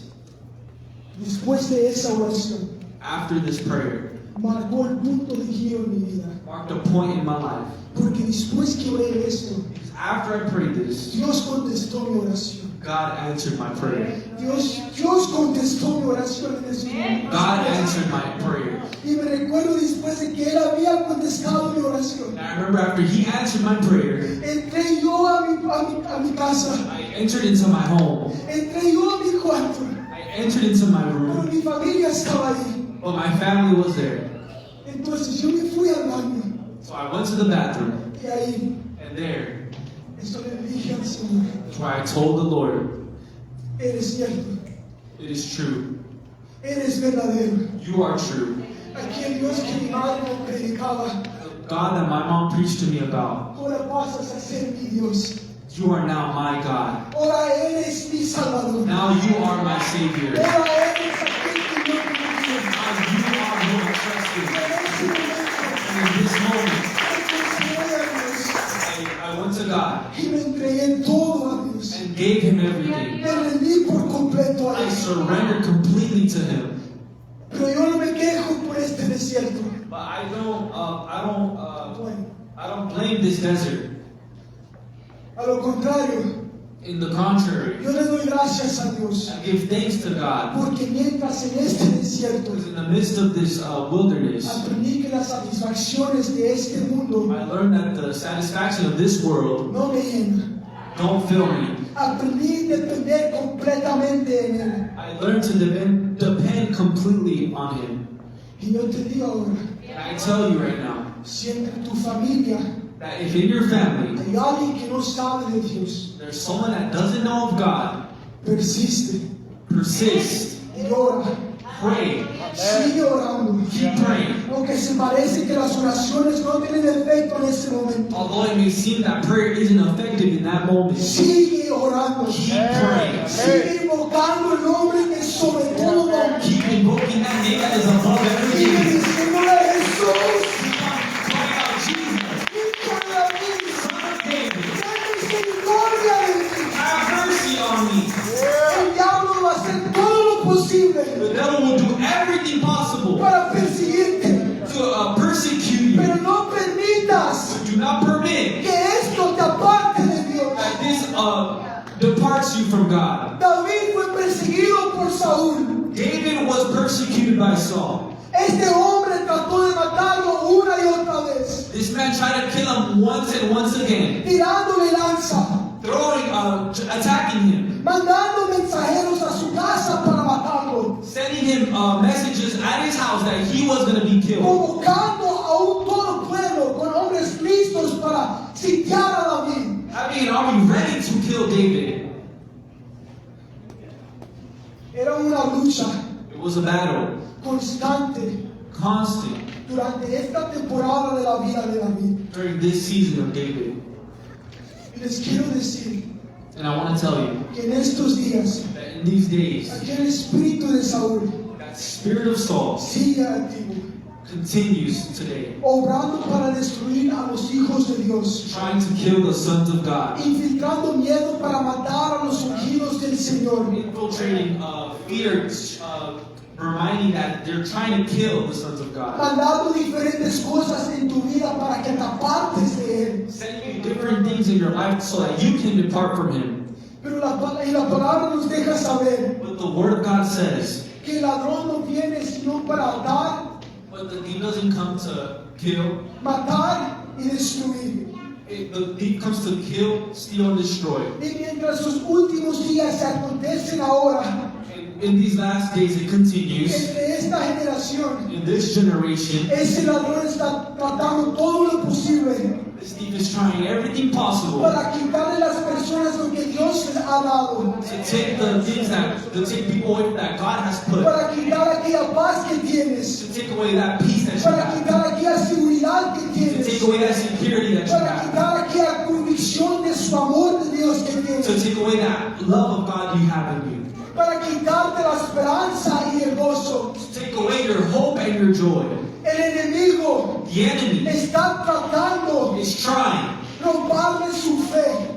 Después de esa oración, After this prayer, marcó el punto de giro en mi vida. marked a point in my life. Porque después que oré esto, After I prayed this, Dios contestó mi oración. God answered my prayer. Dios contestó mi oración en ese momento. God answered my prayer. Y me recuerdo después de que Él había contestado mi oración. And I remember after He answered my prayer, Entré yo a mi casa. I entered into my home. Entré yo a mi cuarto. I entered into my Pero room. mi familia estaba ahí. But my family was there. Entonces yo me fui al baño. So I went to the bathroom. Y ahí, And there, esto le dije al Señor. that's where I told the Lord, Eres cierto. it is true. Eres verdadero. You are true. Aquel Dios que mi madre me predicaba. The God that my mom preached to me about, Ahora pasas a ser mi Dios. you are now my God. Ahora eres mi Salvador. Now you are my Savior. Now Ahora eres aquel que yo confío. you are who I trust in. En ese momento, And in this moment, entregué a Dios I went to God y me entregué todo a Dios. and gave Him everything. Me rendí por completo a I Él. surrendered completely to Him. Pero yo no me quejo por este desierto. But I Bueno, don't blame this desert. a lo contrario, In the contrary, yo le doy gracias a Dios. I give thanks to God. Porque mientras en este desierto Because in the midst of this wilderness, aprendí que las satisfacciones de este mundo I learned that the satisfaction of this world no me llenan. don't fill me. Aprendí a depender completamente en Él. I learned to depend completely on Him. Y yo te digo ahora, And I tell you right now si entre tu familia that if in your family hay alguien que no sabe de Dios, there's someone that doesn't know of God, persiste persist, y ora, pray, sigue orando. keep praying. Aunque se parece que las oraciones no tienen efecto en ese momento, Although it may seem that prayer isn't effective in that moment, sigue orando. keep praying. Sigue invocando el nombre que es sobre todo nombre. Keep invoking that name that is above Sigue everything. diciéndole a Jesús, Keep on crying out, Jesus, hijo de David, Son of David, ten misericordia de mí. have mercy on me. El diablo va a hacer todo lo posible The devil will do everything possible para perseguirte, to persecute you. pero no permitas Do not permit que esto te aparte de Dios. that this departs you from God. David fue perseguido por Saúl. David was persecuted by Saul. Este hombre trató de matarlo una y otra vez, This man tried to kill him once and once again, tirándole lanza, attacking him, mandando mensajeros a su casa para matarlo, sending him messages at his house that he was going to be killed, convocando a un todo pueblo con hombres listos para sitiar a David. having an army ready to kill David. Era una lucha It was a battle, constante constant, durante esta temporada de la vida de David. during this season of David. Y les quiero decir And I want to tell you que en estos días that in these days, aquel espíritu de Saúl that spirit of Saul sigue activo, continues today, obrando para destruir a los hijos de Dios, trying to kill the sons of God, infiltrando miedo para matar a los ungidos del Señor. infiltrating fear, reminding that they're trying to kill the sons of God. mandando diferentes cosas en tu vida para que te apartes de Él. Sending you different things in your life so that you can depart from Him. Pero la palabra nos deja saber But the Word of God says, que el ladrón no viene sino para matar, but the thief doesn't come to kill. matar y destruir. The thief comes to kill, steal, and destroy. Y mientras sus últimos días se acontecen ahora, And in these last days, it continues. entre esta generación, In this generation, ese ladrón está tratando todo lo posible this thief is trying everything possible para quitarle a las personas lo que Dios les ha dado, to take the things to take people away that God has put, para quitar aquella paz que tienes, to take away that peace that you para have, quitar aquella seguridad que to tienes, take away that security that you para have, quitar aquella convicción de su amor de Dios que to tienes, take away that love of God you have in you, para quitarte la esperanza y el gozo. to take away your hope and your joy. El enemigo The enemy está tratando is trying de robarle su fe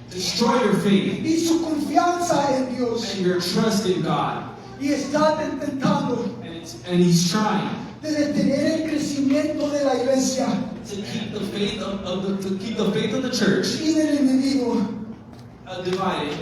to destroy your faith y su confianza en Dios, and your trust in God, y está intentando and he's trying de detener el crecimiento de la iglesia to keep the faith of the church y del enemigo. divided.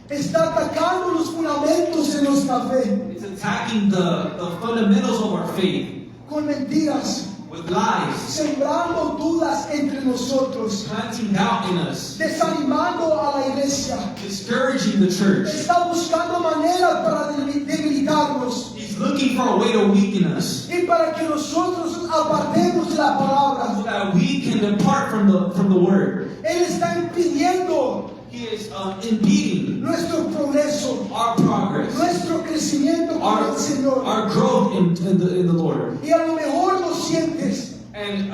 Está atacando los fundamentos de nuestra fe It's attacking the fundamentals of our faith con mentiras, with lies, sembrando dudas entre nosotros, planting doubt in us, desanimando a la iglesia. discouraging the church. Está buscando maneras para debilitarnos He's looking for a way to weaken us y para que nosotros nos apartemos de la so palabra. that we can depart from the word. Él está impidiendo He is impeding nuestro progreso, our progress, nuestro crecimiento con el Señor. our growth in the Lord. Y a lo mejor lo sientes And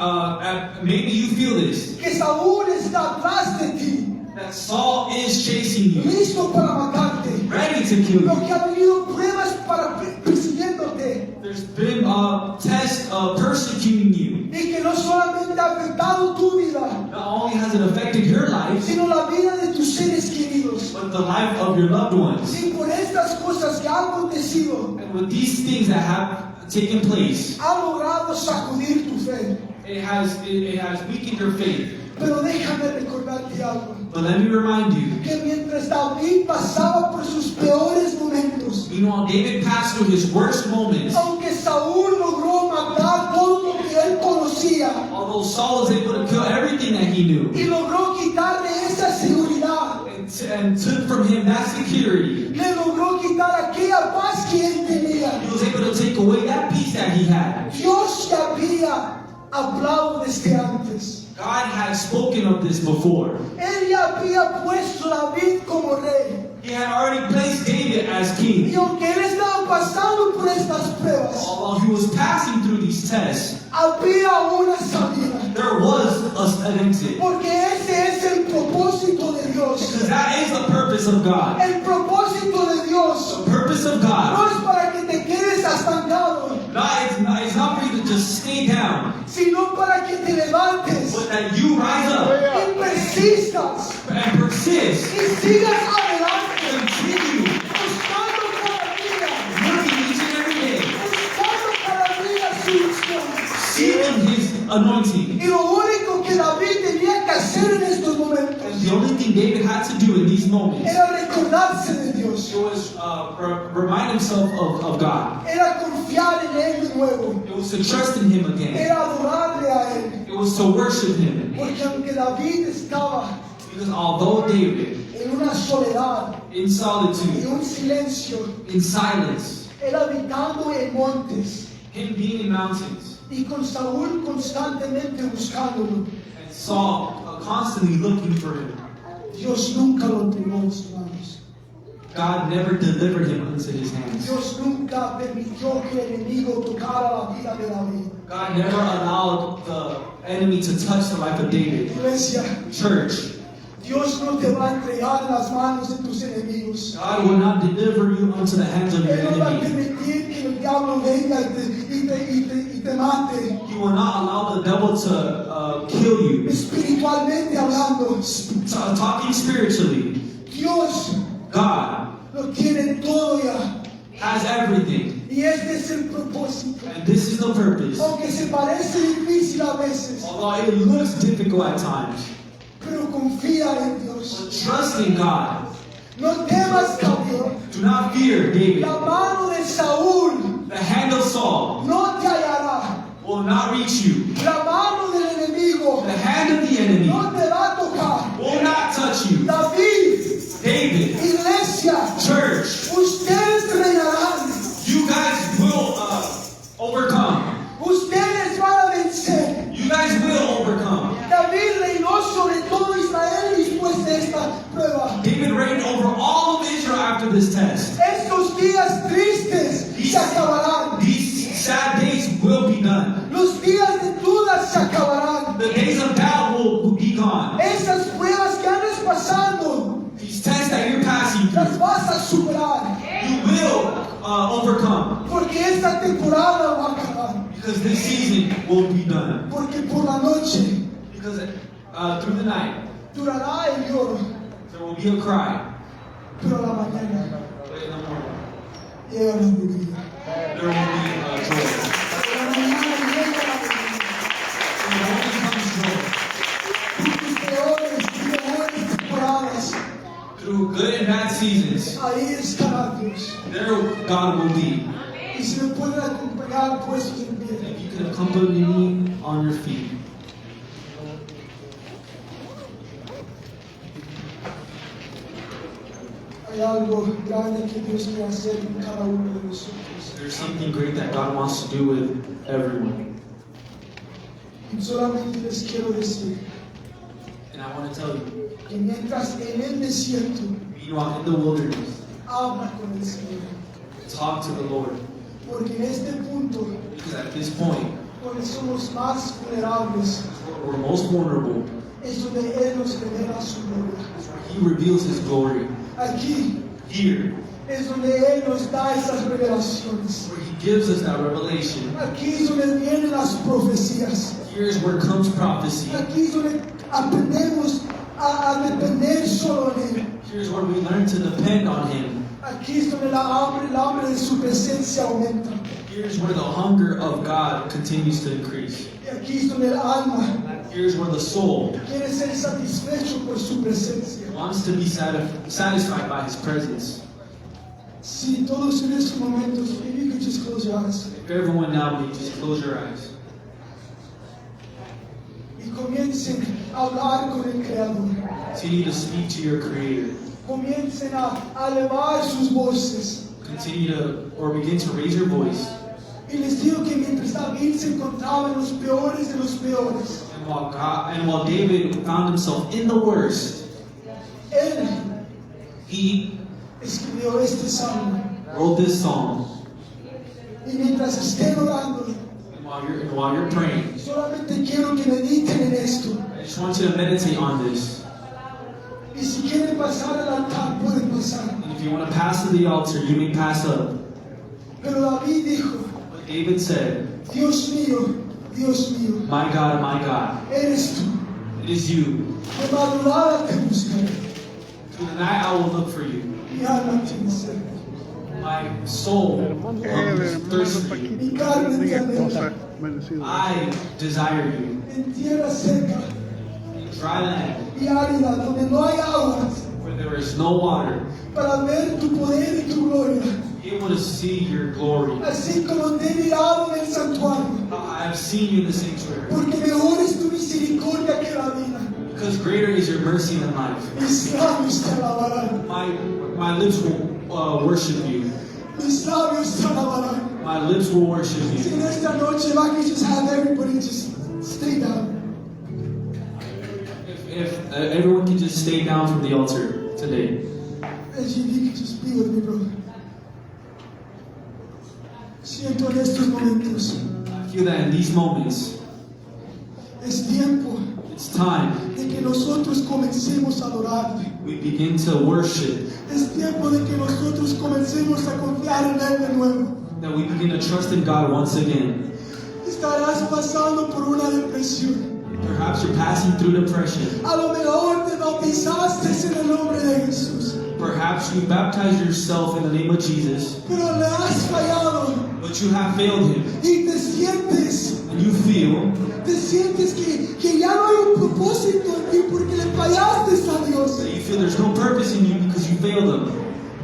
maybe you feel this, que Saúl está atrás de ti, that Saul is chasing you, listo para matarte. ready to kill Lo you. que ha venido pruebas para persiguiéndote There's been tests persecuting you. y que no solamente ha afectado tu vida, Not only has it affected your life, sino la vida de tus seres queridos. but the life of your loved ones. Y por estas cosas que han acontecido, And with these things that have taken place, ha logrado sacudir tu fe. it has weakened your faith. Pero déjame recordarte algo, But let me remind you, que mientras David pasaba por sus peores momentos, you know, David passed through his worst moments. aunque Saúl logró matar todo lo que él conocía Although Saul was able to kill everything that he knew y logró quitarle esa seguridad, and took from him that security, le logró quitar aquella paz que él tenía. he was able to take away that peace that he had. Dios ya había hablado desde antes. God had spoken of this before. Él ya había puesto a David como rey. He had already placed David as Y king. aunque él estaba pasando por estas pruebas, Although he was passing through these tests, había una salida. there was an exit. Porque ese es el propósito de Dios. Because that is the purpose of God. El propósito de Dios The purpose of no God, es para que te quedes estancado, it's not for you to just stay down, sino para que te levantes but that you rise up y persistas and persist, y sigas adelante, continue buscando cada día, working each and every day, buscando cada día su unción. seeking His anointing. Y lo único que David tenía que hacer en estos momentos And the only thing David had to do in these moments, era recordarse de Dios, it was remind himself of God. era confiar en Él de nuevo, It was to trust in Him again. era adorarle a Él. It was to worship Him. Porque aunque David estaba Because although David, en una soledad, in en solitude, un silencio, in silence, él habitando en montes him being in mountains, y con Saúl constantemente buscándolo, and Saul constantly looking for him, Dios nunca lo entregó en sus manos. God never delivered him into his hands. Dios nunca permitió que el enemigo tocara la vida de David. God never allowed the enemy to touch the life of David. Iglesia, Church, Dios no te va a entregar en las manos de tus enemigos. God will not deliver you unto the hands of your Él no va a enemy. permitir que el diablo venga y te mate, He will not allow the devil to kill you. espiritualmente hablando. Talking spiritually, Dios God lo tiene todo ya. has everything. Y este es el propósito. And this is the purpose. Aunque se parece difícil a veces, Although it looks difficult at times, pero confía en Dios. but trust in God. No temas, David. Do not fear, David. La mano de Saúl The hand of Saul no te hallará. will not reach you. La mano del enemigo The hand of the enemy no te va a tocar. will not touch you. David, David, iglesia, church, ustedes reinarán. you guys will overcome. Ustedes van a vencer. You guys will overcome. David reinó sobre todo Israel después de esta prueba. David reigned over all of Israel after this test. Estos días tristes se acabarán. These sad days will be done. Los días de dudas se acabarán. The days of doubt will be gone. Esas pruebas que andas pasando, These tests that you're passing las through, vas a superar. you will overcome. Porque esta temporada va a acabar. Because this season will be done. Porque por la noche Because through the night, durará el lloro. there will be a cry. Pero a la mañana But in the morning, llega la alegría. there will be joy. A la mañana llega la alegría. In the morning comes joy. Tus peores y mejores temporadas, Through good and bad seasons, ahí estará Dios. there God will be. Y si me pueden acompañar puestos en pie. If you can accompany me on your feet. Hay algo grande que Dios quiere hacer con cada uno de nosotros. There's something great that God wants to do with everyone. Y solamente les quiero decir And I want to tell you, que mientras en el desierto meanwhile in the wilderness, habla con el Señor. talk to the Lord. Porque en este punto, Because at this point, donde somos más vulnerables, we're most vulnerable. es donde Él nos revela su gloria. He reveals His glory. Aquí Here, es donde Él nos da esas revelaciones. where He gives us that revelation. Aquí es donde vienen las profecías. Here's where comes prophecy. Aquí es donde aprendemos a depender solo en Él. Here's where we learn to depend on Him. Aquí es donde el hambre de su presencia aumenta. Here's where the hunger of God continues to increase. Y aquí es donde el alma Here's where the soul quiere ser satisfecho por su presencia. wants to be satisfied by His presence. Si todos en estos momentos, maybe you could just close your eyes. If everyone now, may just close your eyes. Y comiencen a hablar con el Creador. Continue to speak to your Creator. Comiencen a elevar sus voces. Continue to, or begin to raise your voice. Y les digo que mientras David se encontraba en los peores de los peores, And while David found himself in the worst, él he escribió este salmo. wrote this psalm. Y mientras estén orando, And while you're praying, solamente quiero que mediten en esto. I just want you to meditate on this. Y si quieren pasar al altar, pueden pasar. And if you want to pass to the altar, you may pass up. Pero David dijo, But David said, Dios mío, my God, eres tú. it is you. De madrugada te buscaré. Through the night I will look for you. Mi alma tiene sed. My soul hungers, thirsts for you. Mi carne te anhela. I desire you. En tierra seca In dry land, y árida, donde no hay aguas, where there is no water, para ver tu poder y tu gloria. be able to see your glory. Así como te he mirado en el santuario. I have seen you in the sanctuary. Porque mejor es tu misericordia que la vida. Because greater is your mercy than life. Mis labios te alabarán. My lips will worship you. Mis labios te alabarán. My lips will worship Si you. en esta noche I can just have everybody just stay down. If everyone can just stay down from the altar today. As you can just be with me, brother. Siento en estos momentos. I feel that in these moments, Es tiempo it's time de que nosotros comencemos a adorar. we begin to worship, Es tiempo de que nosotros comencemos a confiar en Él de nuevo. that we begin to trust in God once again. Estarás pasando por una depresión. Perhaps you're passing through depression. A lo mejor te bautizaste en el nombre de Jesús, Perhaps you baptized yourself in the name of Jesus, pero le has fallado but you have failed Him. y te sientes And you feel que ya no hay un propósito en ti porque le fallaste a Dios. that you feel there's no purpose in you because you failed Him.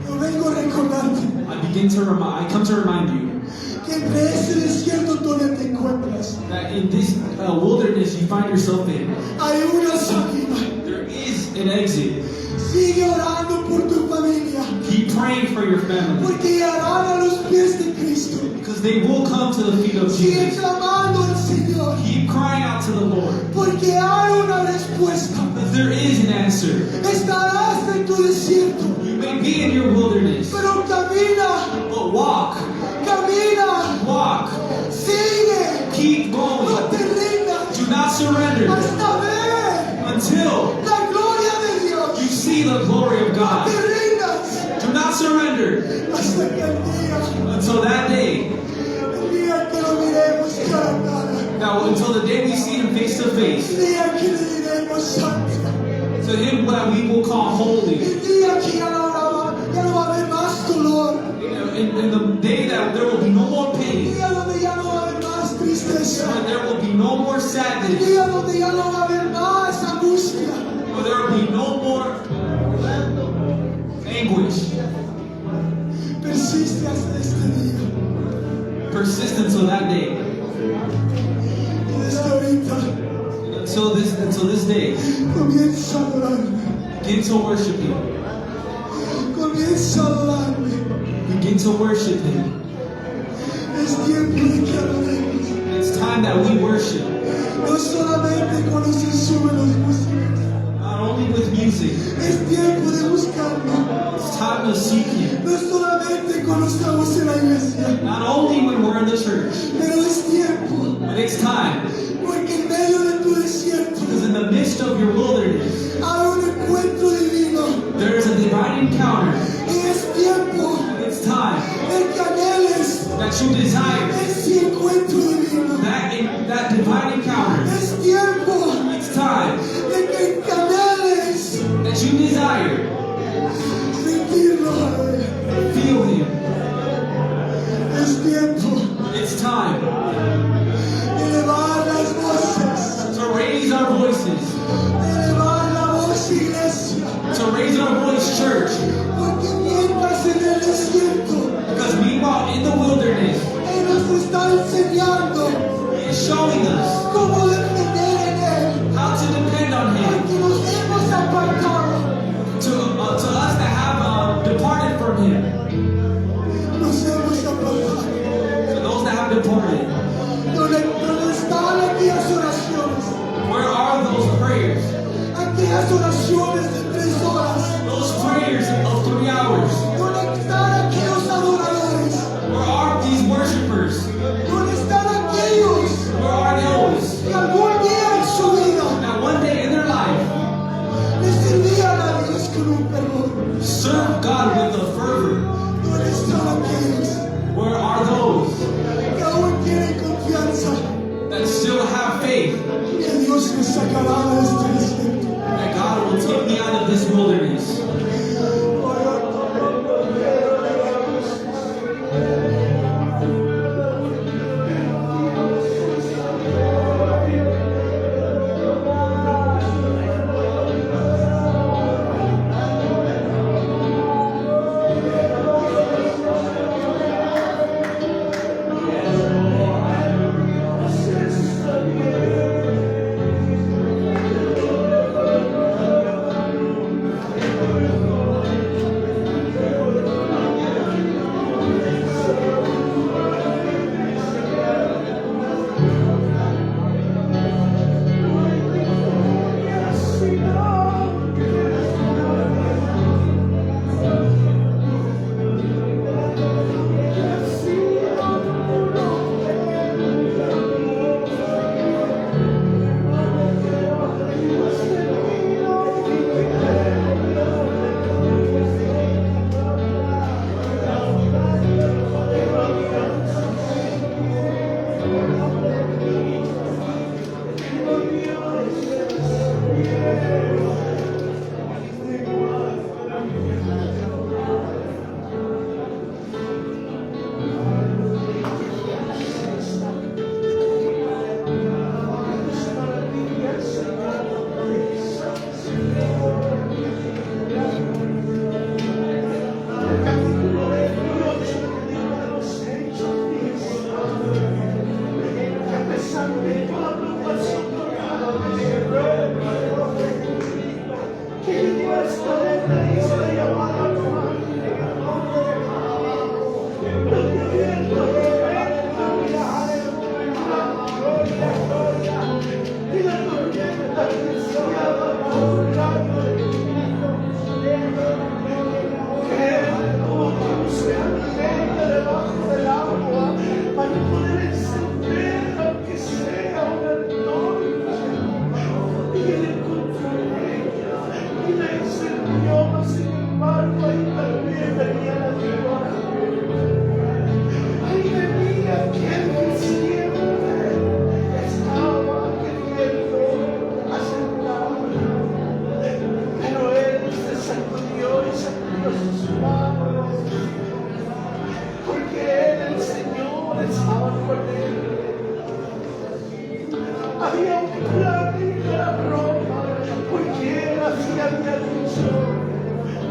Yo vengo a recordarte I come to remind you que entre ese desierto donde te encuentras that in this wilderness you find yourself in, hay una salida. there is an exit. Sigue orando por tu familia Keep praying for your family porque llegarán a los pies de Cristo. because they will come to the feet of Sigue Jesus. clamando al Señor Keep crying out to the Lord porque hay una respuesta. because there is an answer. Estarás en tu desierto, You may be in your wilderness, pero camina, but walk, sigue, keep no going. te rindas Do not surrender hasta ver until la gloria de Dios. you see the glory of No God. te rindas Do not surrender hasta que el día until that day. que lo miremos cara a cara, Now, until the day we see Him face to el face. día que le diremos santo, To Him that we will call holy. el día que ya no va a haber más dolor, In the day that there will be no more el pain, día donde ya no va a haber más tristeza, when there will be no more el sadness, día donde ya no va a haber más angustia. when there will be no more anguish. Persiste hasta este día. Persist until that day. Y desde ahorita Until this day, comienza a adorarme. begin to worship Him. Comienza a adorarme. Begin to worship Him. Es tiempo de que adoremos. It's time that we worship, No solamente cuando se suben los músicos. not only with music. Es tiempo de buscarlo. It's time to seek Him, No solamente cuando estamos en la iglesia. not only when we're in the church, Pero es tiempo. but it's time Porque en medio de tu desierto because in the midst of your wilderness, hay un encuentro divino. there is a divine encounter. Y es tiempo It's time de que anheles that you desire ese encuentro divino. that divine encounter. Es tiempo It's time de que anheles that you desire sentirlo a Él. feel Him. Es tiempo It's time de elevar las voces, to raise our voices, de elevar la voz, iglesia. to raise our voice, church. Porque mientras en el desierto Because meanwhile, in the wilderness, Él nos está enseñando He is showing us cómo depender en Él. how to depend on Him. Porque nos hemos apartado, To us that have departed from Him, nos hemos apartado. to those that have departed, ¿Dónde están aquellas oraciones? where are those prayers? Aquellas oraciones de 3 horas. Those prayers of 3 hours? ¿Dónde están aquellos adoradores? Where are these worshipers? ¿Dónde están aquellos Where are those que algún día en su vida that one day in their life le servían a Dios con un fervor? serve God with a fervor? ¿Dónde están aquellos Where are those que aún tienen confianza that still have faith que Dios me sacará de este desierto? that God will take me out of this wilderness?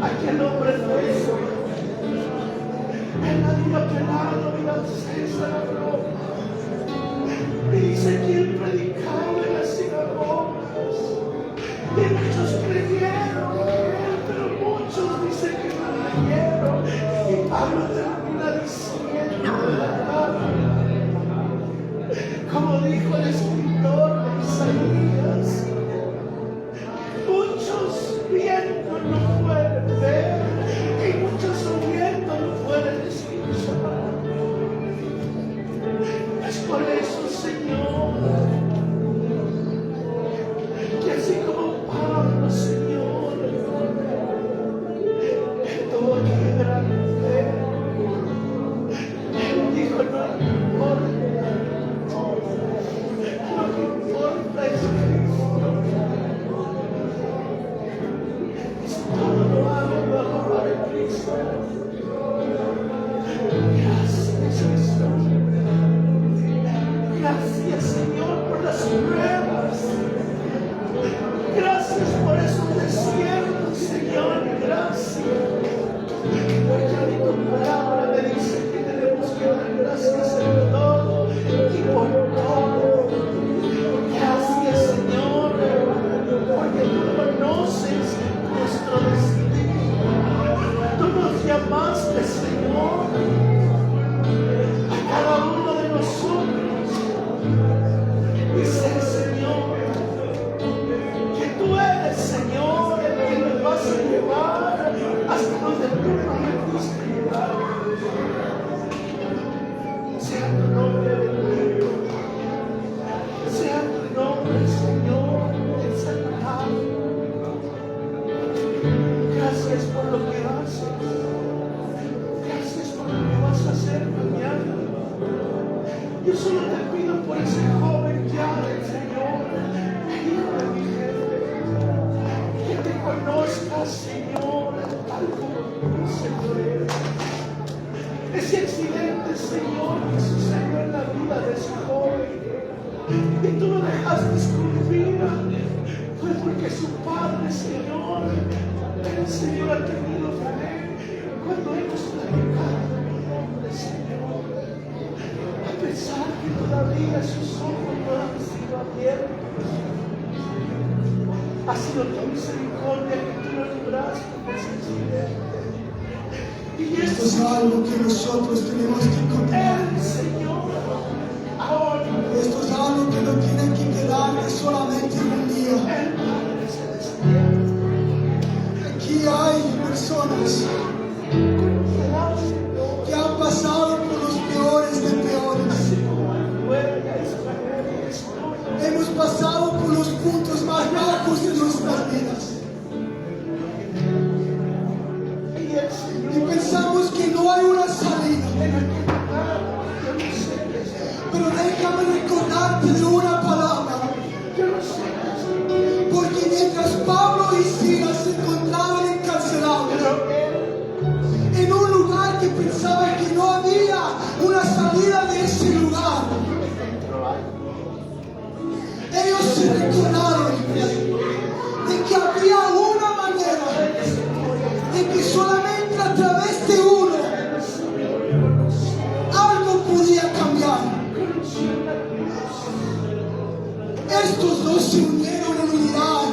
aquel hombre feo, el ladino pelado, mira César habló. Y dice que él predicaba en las sinagogas. Y muchos creyeron en él, pero muchos dicen que no creyeron. Y Pablo termina diciendo de la palabra, como dijo el escritor de Isaías, muchos viendo no pueden ver, y muchos oyendo no pueden escuchar. Es por eso, Señor, que así como Pablo, Señor, él tuvo que gran fe, él dijo, no importa, lo que importa es Cristo. Y si todo lo hago, lo hago para Cristo. Gracias, Jesús. Gracias, Señor, por las pruebas. Gracias por esos desiertos, Señor. Gracias. Porque hoy tu palabra me dice que tenemos que dar gracias en todo y por todo. Gracias, Señor, porque tú conoces nuestro destino. Tú nos llamaste, Señor, a cada uno de nosotros. Y sé, Señor, que tú eres, Señor, el que nos vas a llevar hasta donde tú prometiste llevar. Sea tu nombre bendito, sea tu nombre, Señor, exaltado. Gracias por lo que haces, gracias por lo que vas a hacer mañana. Yo solo te pido por ese joven ya, Señor, hijo de mi jefe, que te conozcas, Señor, tal como tú, Señor, eres. Ese accidente, Señor, que sucedió en la vida de ese joven, y tú lo dejaste con vida, fue porque su padre, Señor, el Señor ha tenido fe cuando hemos platicado de mi nombre, Señor. A pesar que todavía sus ojos no han sido abiertos, ha sido tu misericordia que tú lo libraste de ese accidente. Y Esto es algo que nosotros tenemos que encontrar. Él, Señor, ahora, Esto es algo que no tiene que quedar solamente un día. el Padre Celestial, Aquí hay personas conocerá, Señor, que han pasado por los peores de peores. así como el fuera y a Israel y a historia. Hemos pasado por los puntos más bajos de nuestras vidas. Y el Y Señor, pensamos que no hay una salida. en aquel lugar, yo no sé qué es. Pero déjame recordarte de una palabra. Yo no sé qué es. Porque mientras Pablo y Silas se encontraban encarcelados Pero Él, en un lugar que pensaban que no había una salida de ese lugar, ellos se recordaron de que había una manera, de que solamente a través de uno algo podía cambiar. Estos dos se unieron en unidad,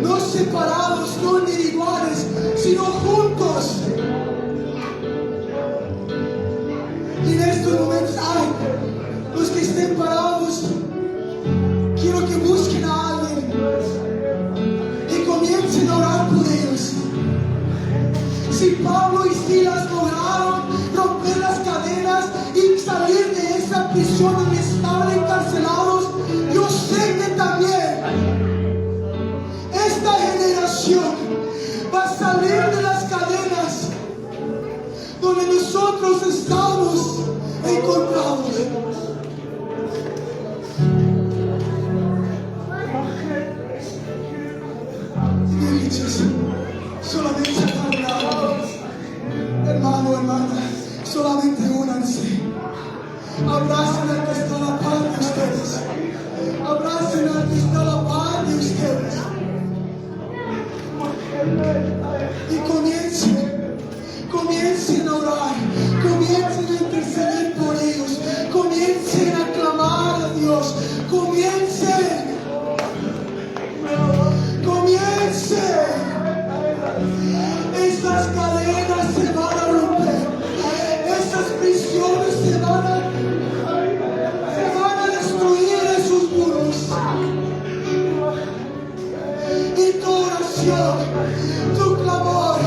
no separados, no individuales, sino juntos. Y en estos momentos, los que estén parados, quiero que busquen a alguien y comiencen a orar por ellos. Si Pablo y Silas lograron romper las cadenas y salir de esa prisión donde estaban encarcelados, yo sé que también esta generación va a salir de las cadenas donde nosotros estamos encontrados. Solamente hermano, hermana, solamente únanse. Abracen al que está Dios. Comiencen. Estas cadenas se van a romper. Estas prisiones se van a destruir esos muros. Y tu oración, tu clamor,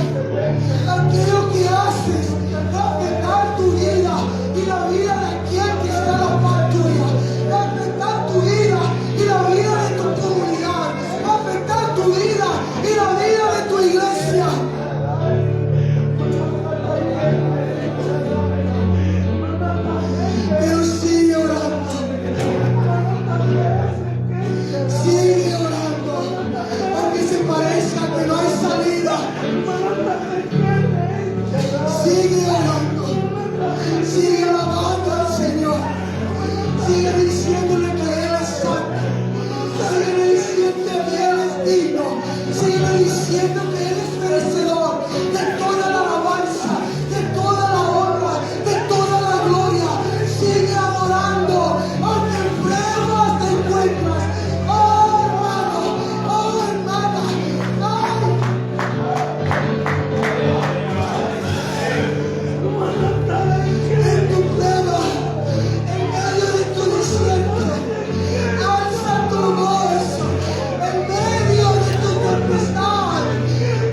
aquello que haces va a afectar tu vida y la vida de quien que está a la par tuya. Va a afectar tu vida y la vida de tu comunidad. Va a afectar tu vida y la vida de tu iglesia. Pero sigue orando. Sigue orando. Aunque se parezca que no hay salida. Sigue orando. Sigue alabando al Señor. Sigue diciéndole que Él es santo. Sigue diciendo que Él es digno. Sigue diciendo que Él es merecedor de toda la alabanza, de toda la honra, de toda la gloria. Sigue adorando, aunque en pruebas te encuentras. Oh hermano, oh hermana, en tu prueba, en medio de tu desierto, alza tu voz. En medio de tu tempestad,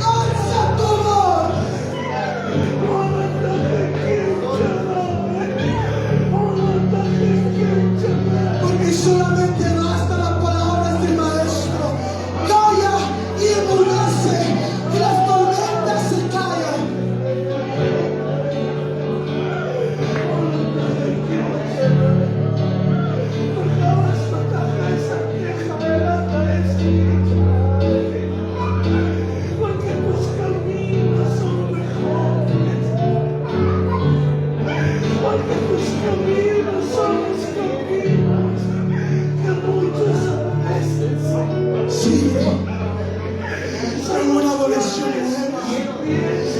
alza tu voz. Porque solamente basta las palabras del Maestro. Calla y emudece, que las tormentas se callan. Porque tus caminos son mejores. Porque tus caminos son los caminos que muchas veces son. Sigue. Hay una adoración nueva.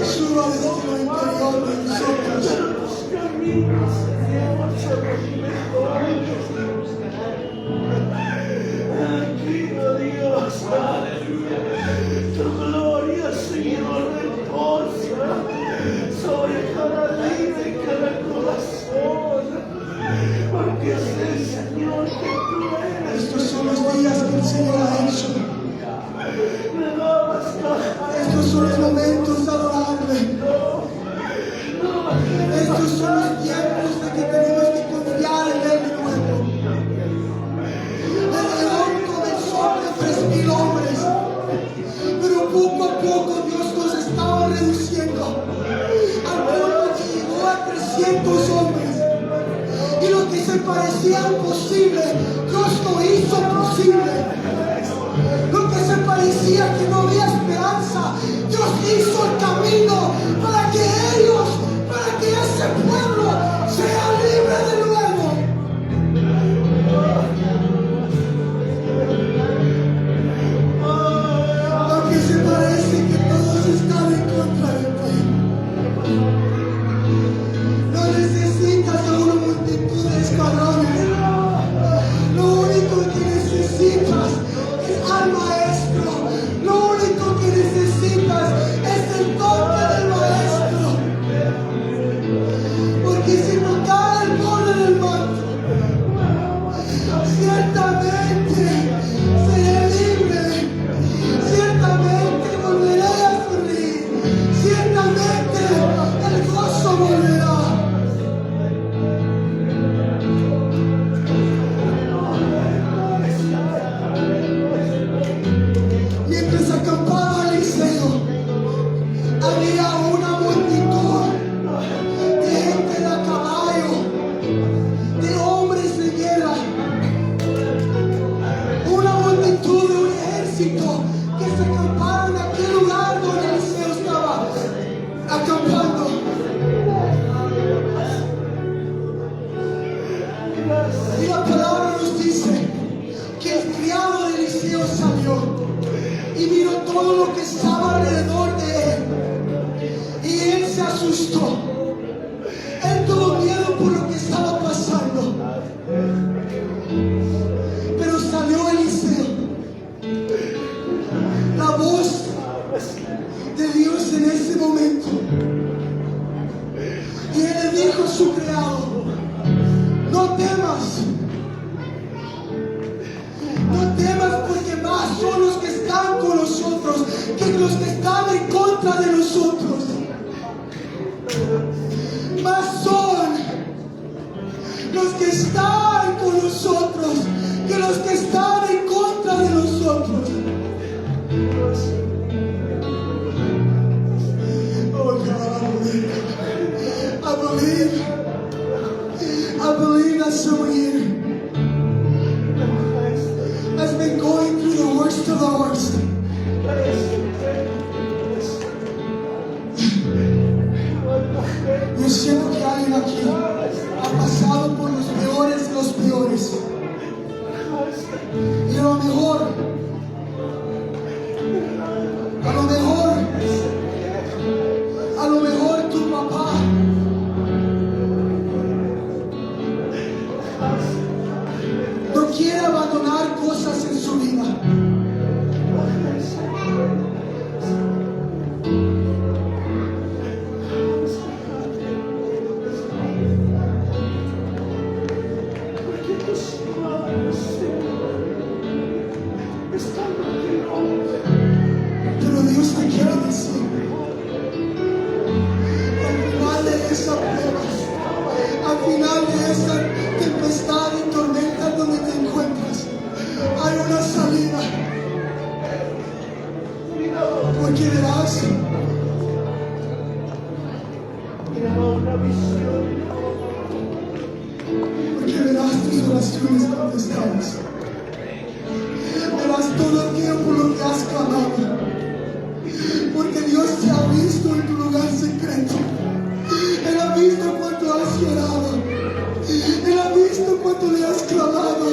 Suba desde lo interior de nosotros. Pero tus caminos, Señor, son los mejores. Tranquilo, Dios. Tu gloria, Señor, reposa sobre cada vida y cada corazón. Porque sé, Señor, que tú eres. Estos son los días que el Señor ha hecho. Me da basta. Estos son los momentos de adorarle. Estos son los tiempos de que tenemos que confiar en Él de nuevo. El león comenzó con 3,000 hombres, pero poco a poco Dios nos estaba reduciendo al punto que llegó a 300 hombres. Y lo que se parecía imposible, Dios lo hizo posible. Lo que se parecía que no había esperanza, Dios hizo el camino para que ellos, para que ese pueblo sea libre de nuevo. Aunque se parece que todos están en contra de ti, no necesitas a una multitud de escuadrones. Lo único que necesitas es al Maestro. Lo único que necesitas es el toque del Maestro. Porque si tocara el borde del manto, ciertamente seré libre. Ciertamente volveré a sonreír. Ciertamente el gozo volverá. Mientras acampaba Eliseo, había una multitud de gente de a caballo, de hombres de guerra, una multitud de un ejército que se acamparon en aquel lugar donde Eliseo estaba acampando. Y la palabra nos dice que el criado de Eliseo salió y miró todo lo que estaba alrededor de él. Y él se asustó. Él tuvo miedo por lo que estaba pasando. temas. No temas porque más son los que están con nosotros que los que están en contra de nosotros. Más son los que están con nosotros que los que están en contra de nosotros. Oh God, I believe that someone here has been going through the worst of the worst. Yo siento que alguien aquí ha pasado por los peores de los peores. Y a lo mejor tu papá no quiere abandonar cosas en su vida. Pero Dios te quiere decir, al final de esa prueba, al final de esa tempestad y tormenta donde te encuentras, hay una salida. Porque verás tus oraciones contestadas. Verás todo el tiempo lo que has clamado. Porque Dios te ha visto en tu lugar secreto. Él ha visto cuánto has llorado. Él ha visto cuánto le has clamado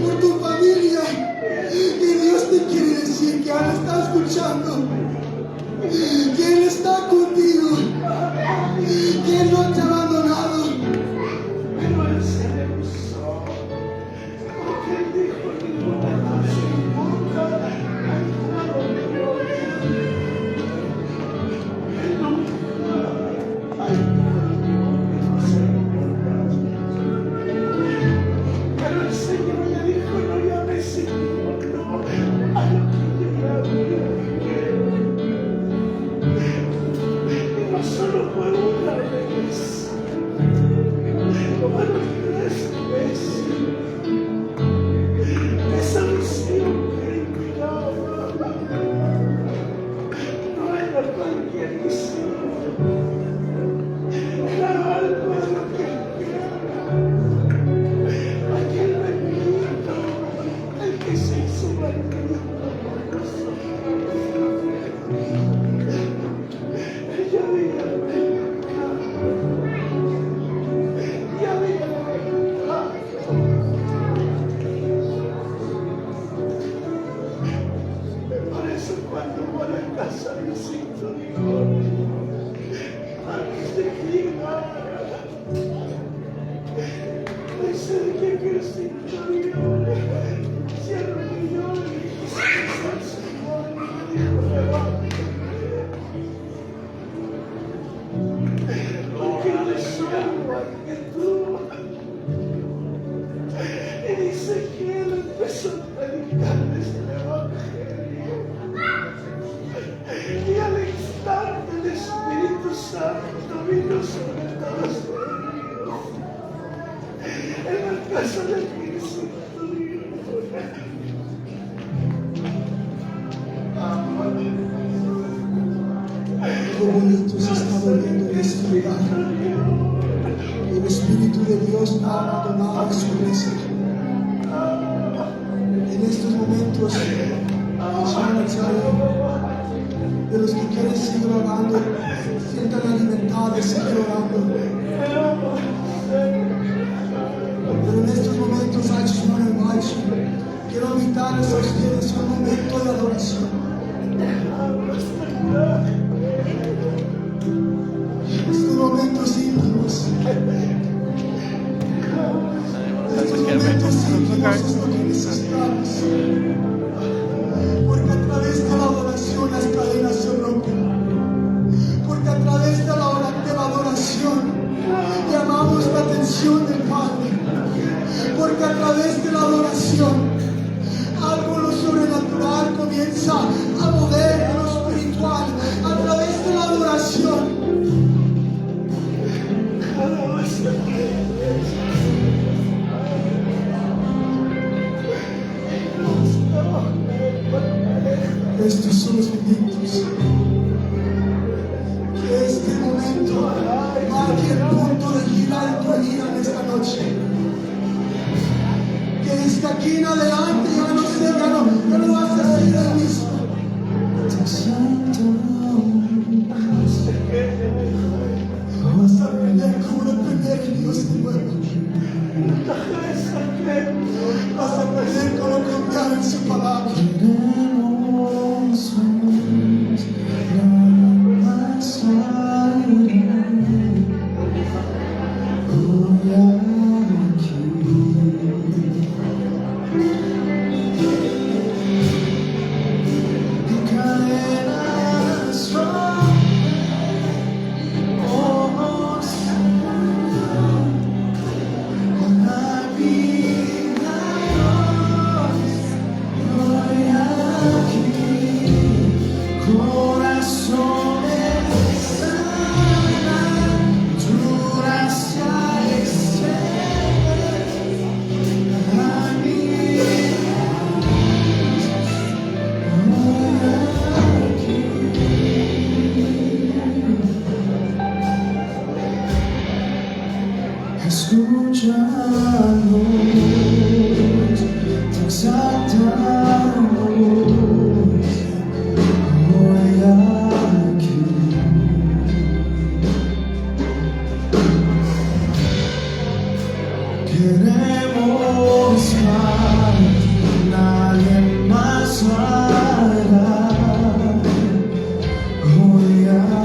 por tu familia. Y Dios te quiere decir que Él está escuchando. Que Él está contigo. Que Él no te ha abandonado. Qué bonito se está volviendo en este lugar. El Espíritu de Dios no ha abandonado a su iglesia. En estos momentos, de los que quieren seguir orando, sientan la libertad de seguir orando. Pero en estos momentos, I just want to invite you. Quiero invitarles a ustedes a un momento de adoración. Estos momentos íntimos. Estos momentos íntimos es lo que necesitamos. Porque a través de la adoración las cadenas se rompen. Porque a través de la adoración llamamos la atención del Padre. porque a través de la adoración, algo en lo sobrenatural comienza a mover en lo espiritual. A través de la adoración, Cada vez estos son los momentos. Que este momento marque el punto de girar tu vida en esta noche. Que desde aquí en adelante ya no vas a ser el mismo. Vas a aprender cómo depender de Dios de nuevo. Vas a aprender cómo confiar en su palabra. Escúchanos, te exaltamos hoy aquí. Queremos más, nadie más hará hoy aquí.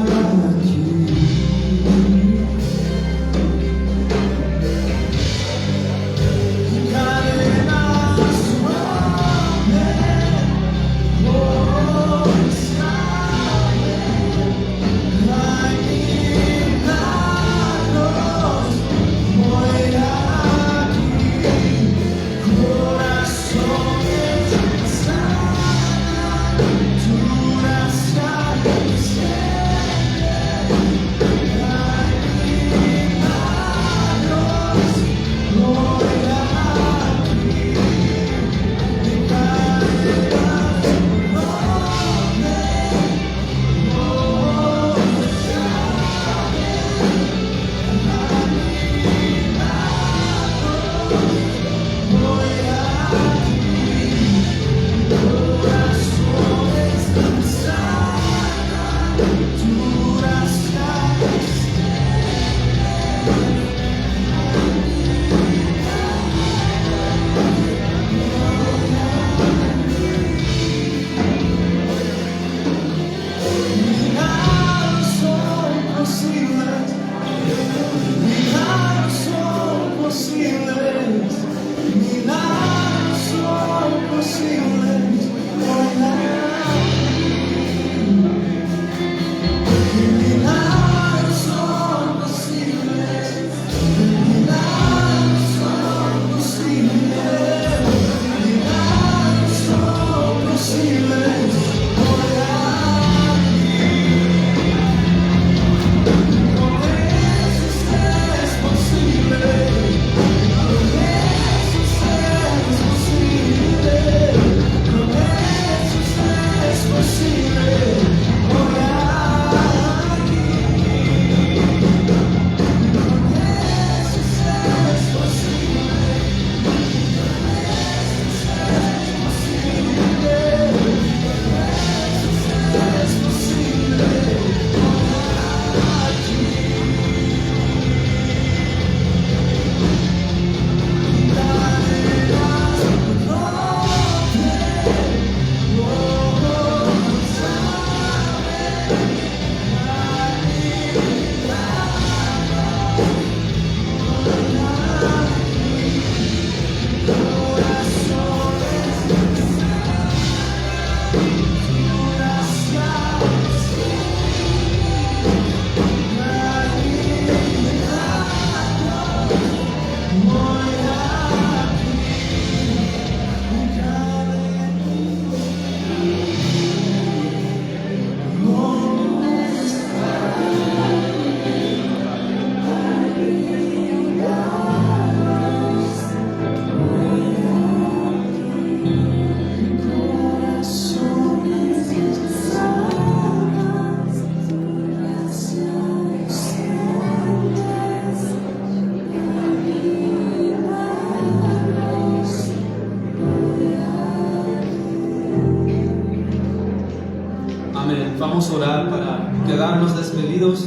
vamos a orar para quedarnos despedidos.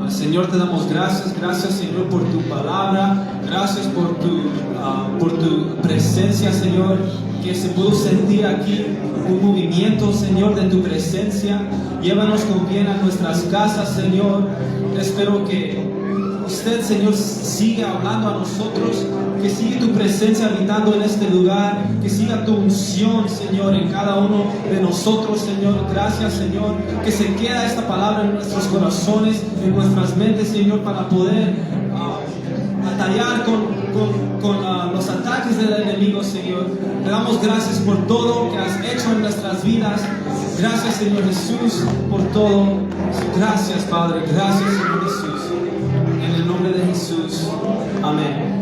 Señor, te damos gracias, gracias Señor por tu palabra, gracias por tu presencia, Señor, que se pudo sentir aquí un movimiento, Señor, de tu presencia. Llévanos con bien a nuestras casas, Señor. Espero que usted, Señor, siga hablando a nosotros, que siga tu presencia habitando en este lugar, que siga tu unción, Señor, en cada uno de nosotros, Señor. Gracias, Señor, que se queda esta palabra en nuestros corazones, en nuestras mentes, Señor, para poder batallar con los ataques del enemigo, Señor. Te damos gracias por todo que has hecho en nuestras vidas. Gracias, Señor Jesús, por todo. Gracias, Padre. Gracias, Señor Jesús. En el nombre de Jesús. Amén.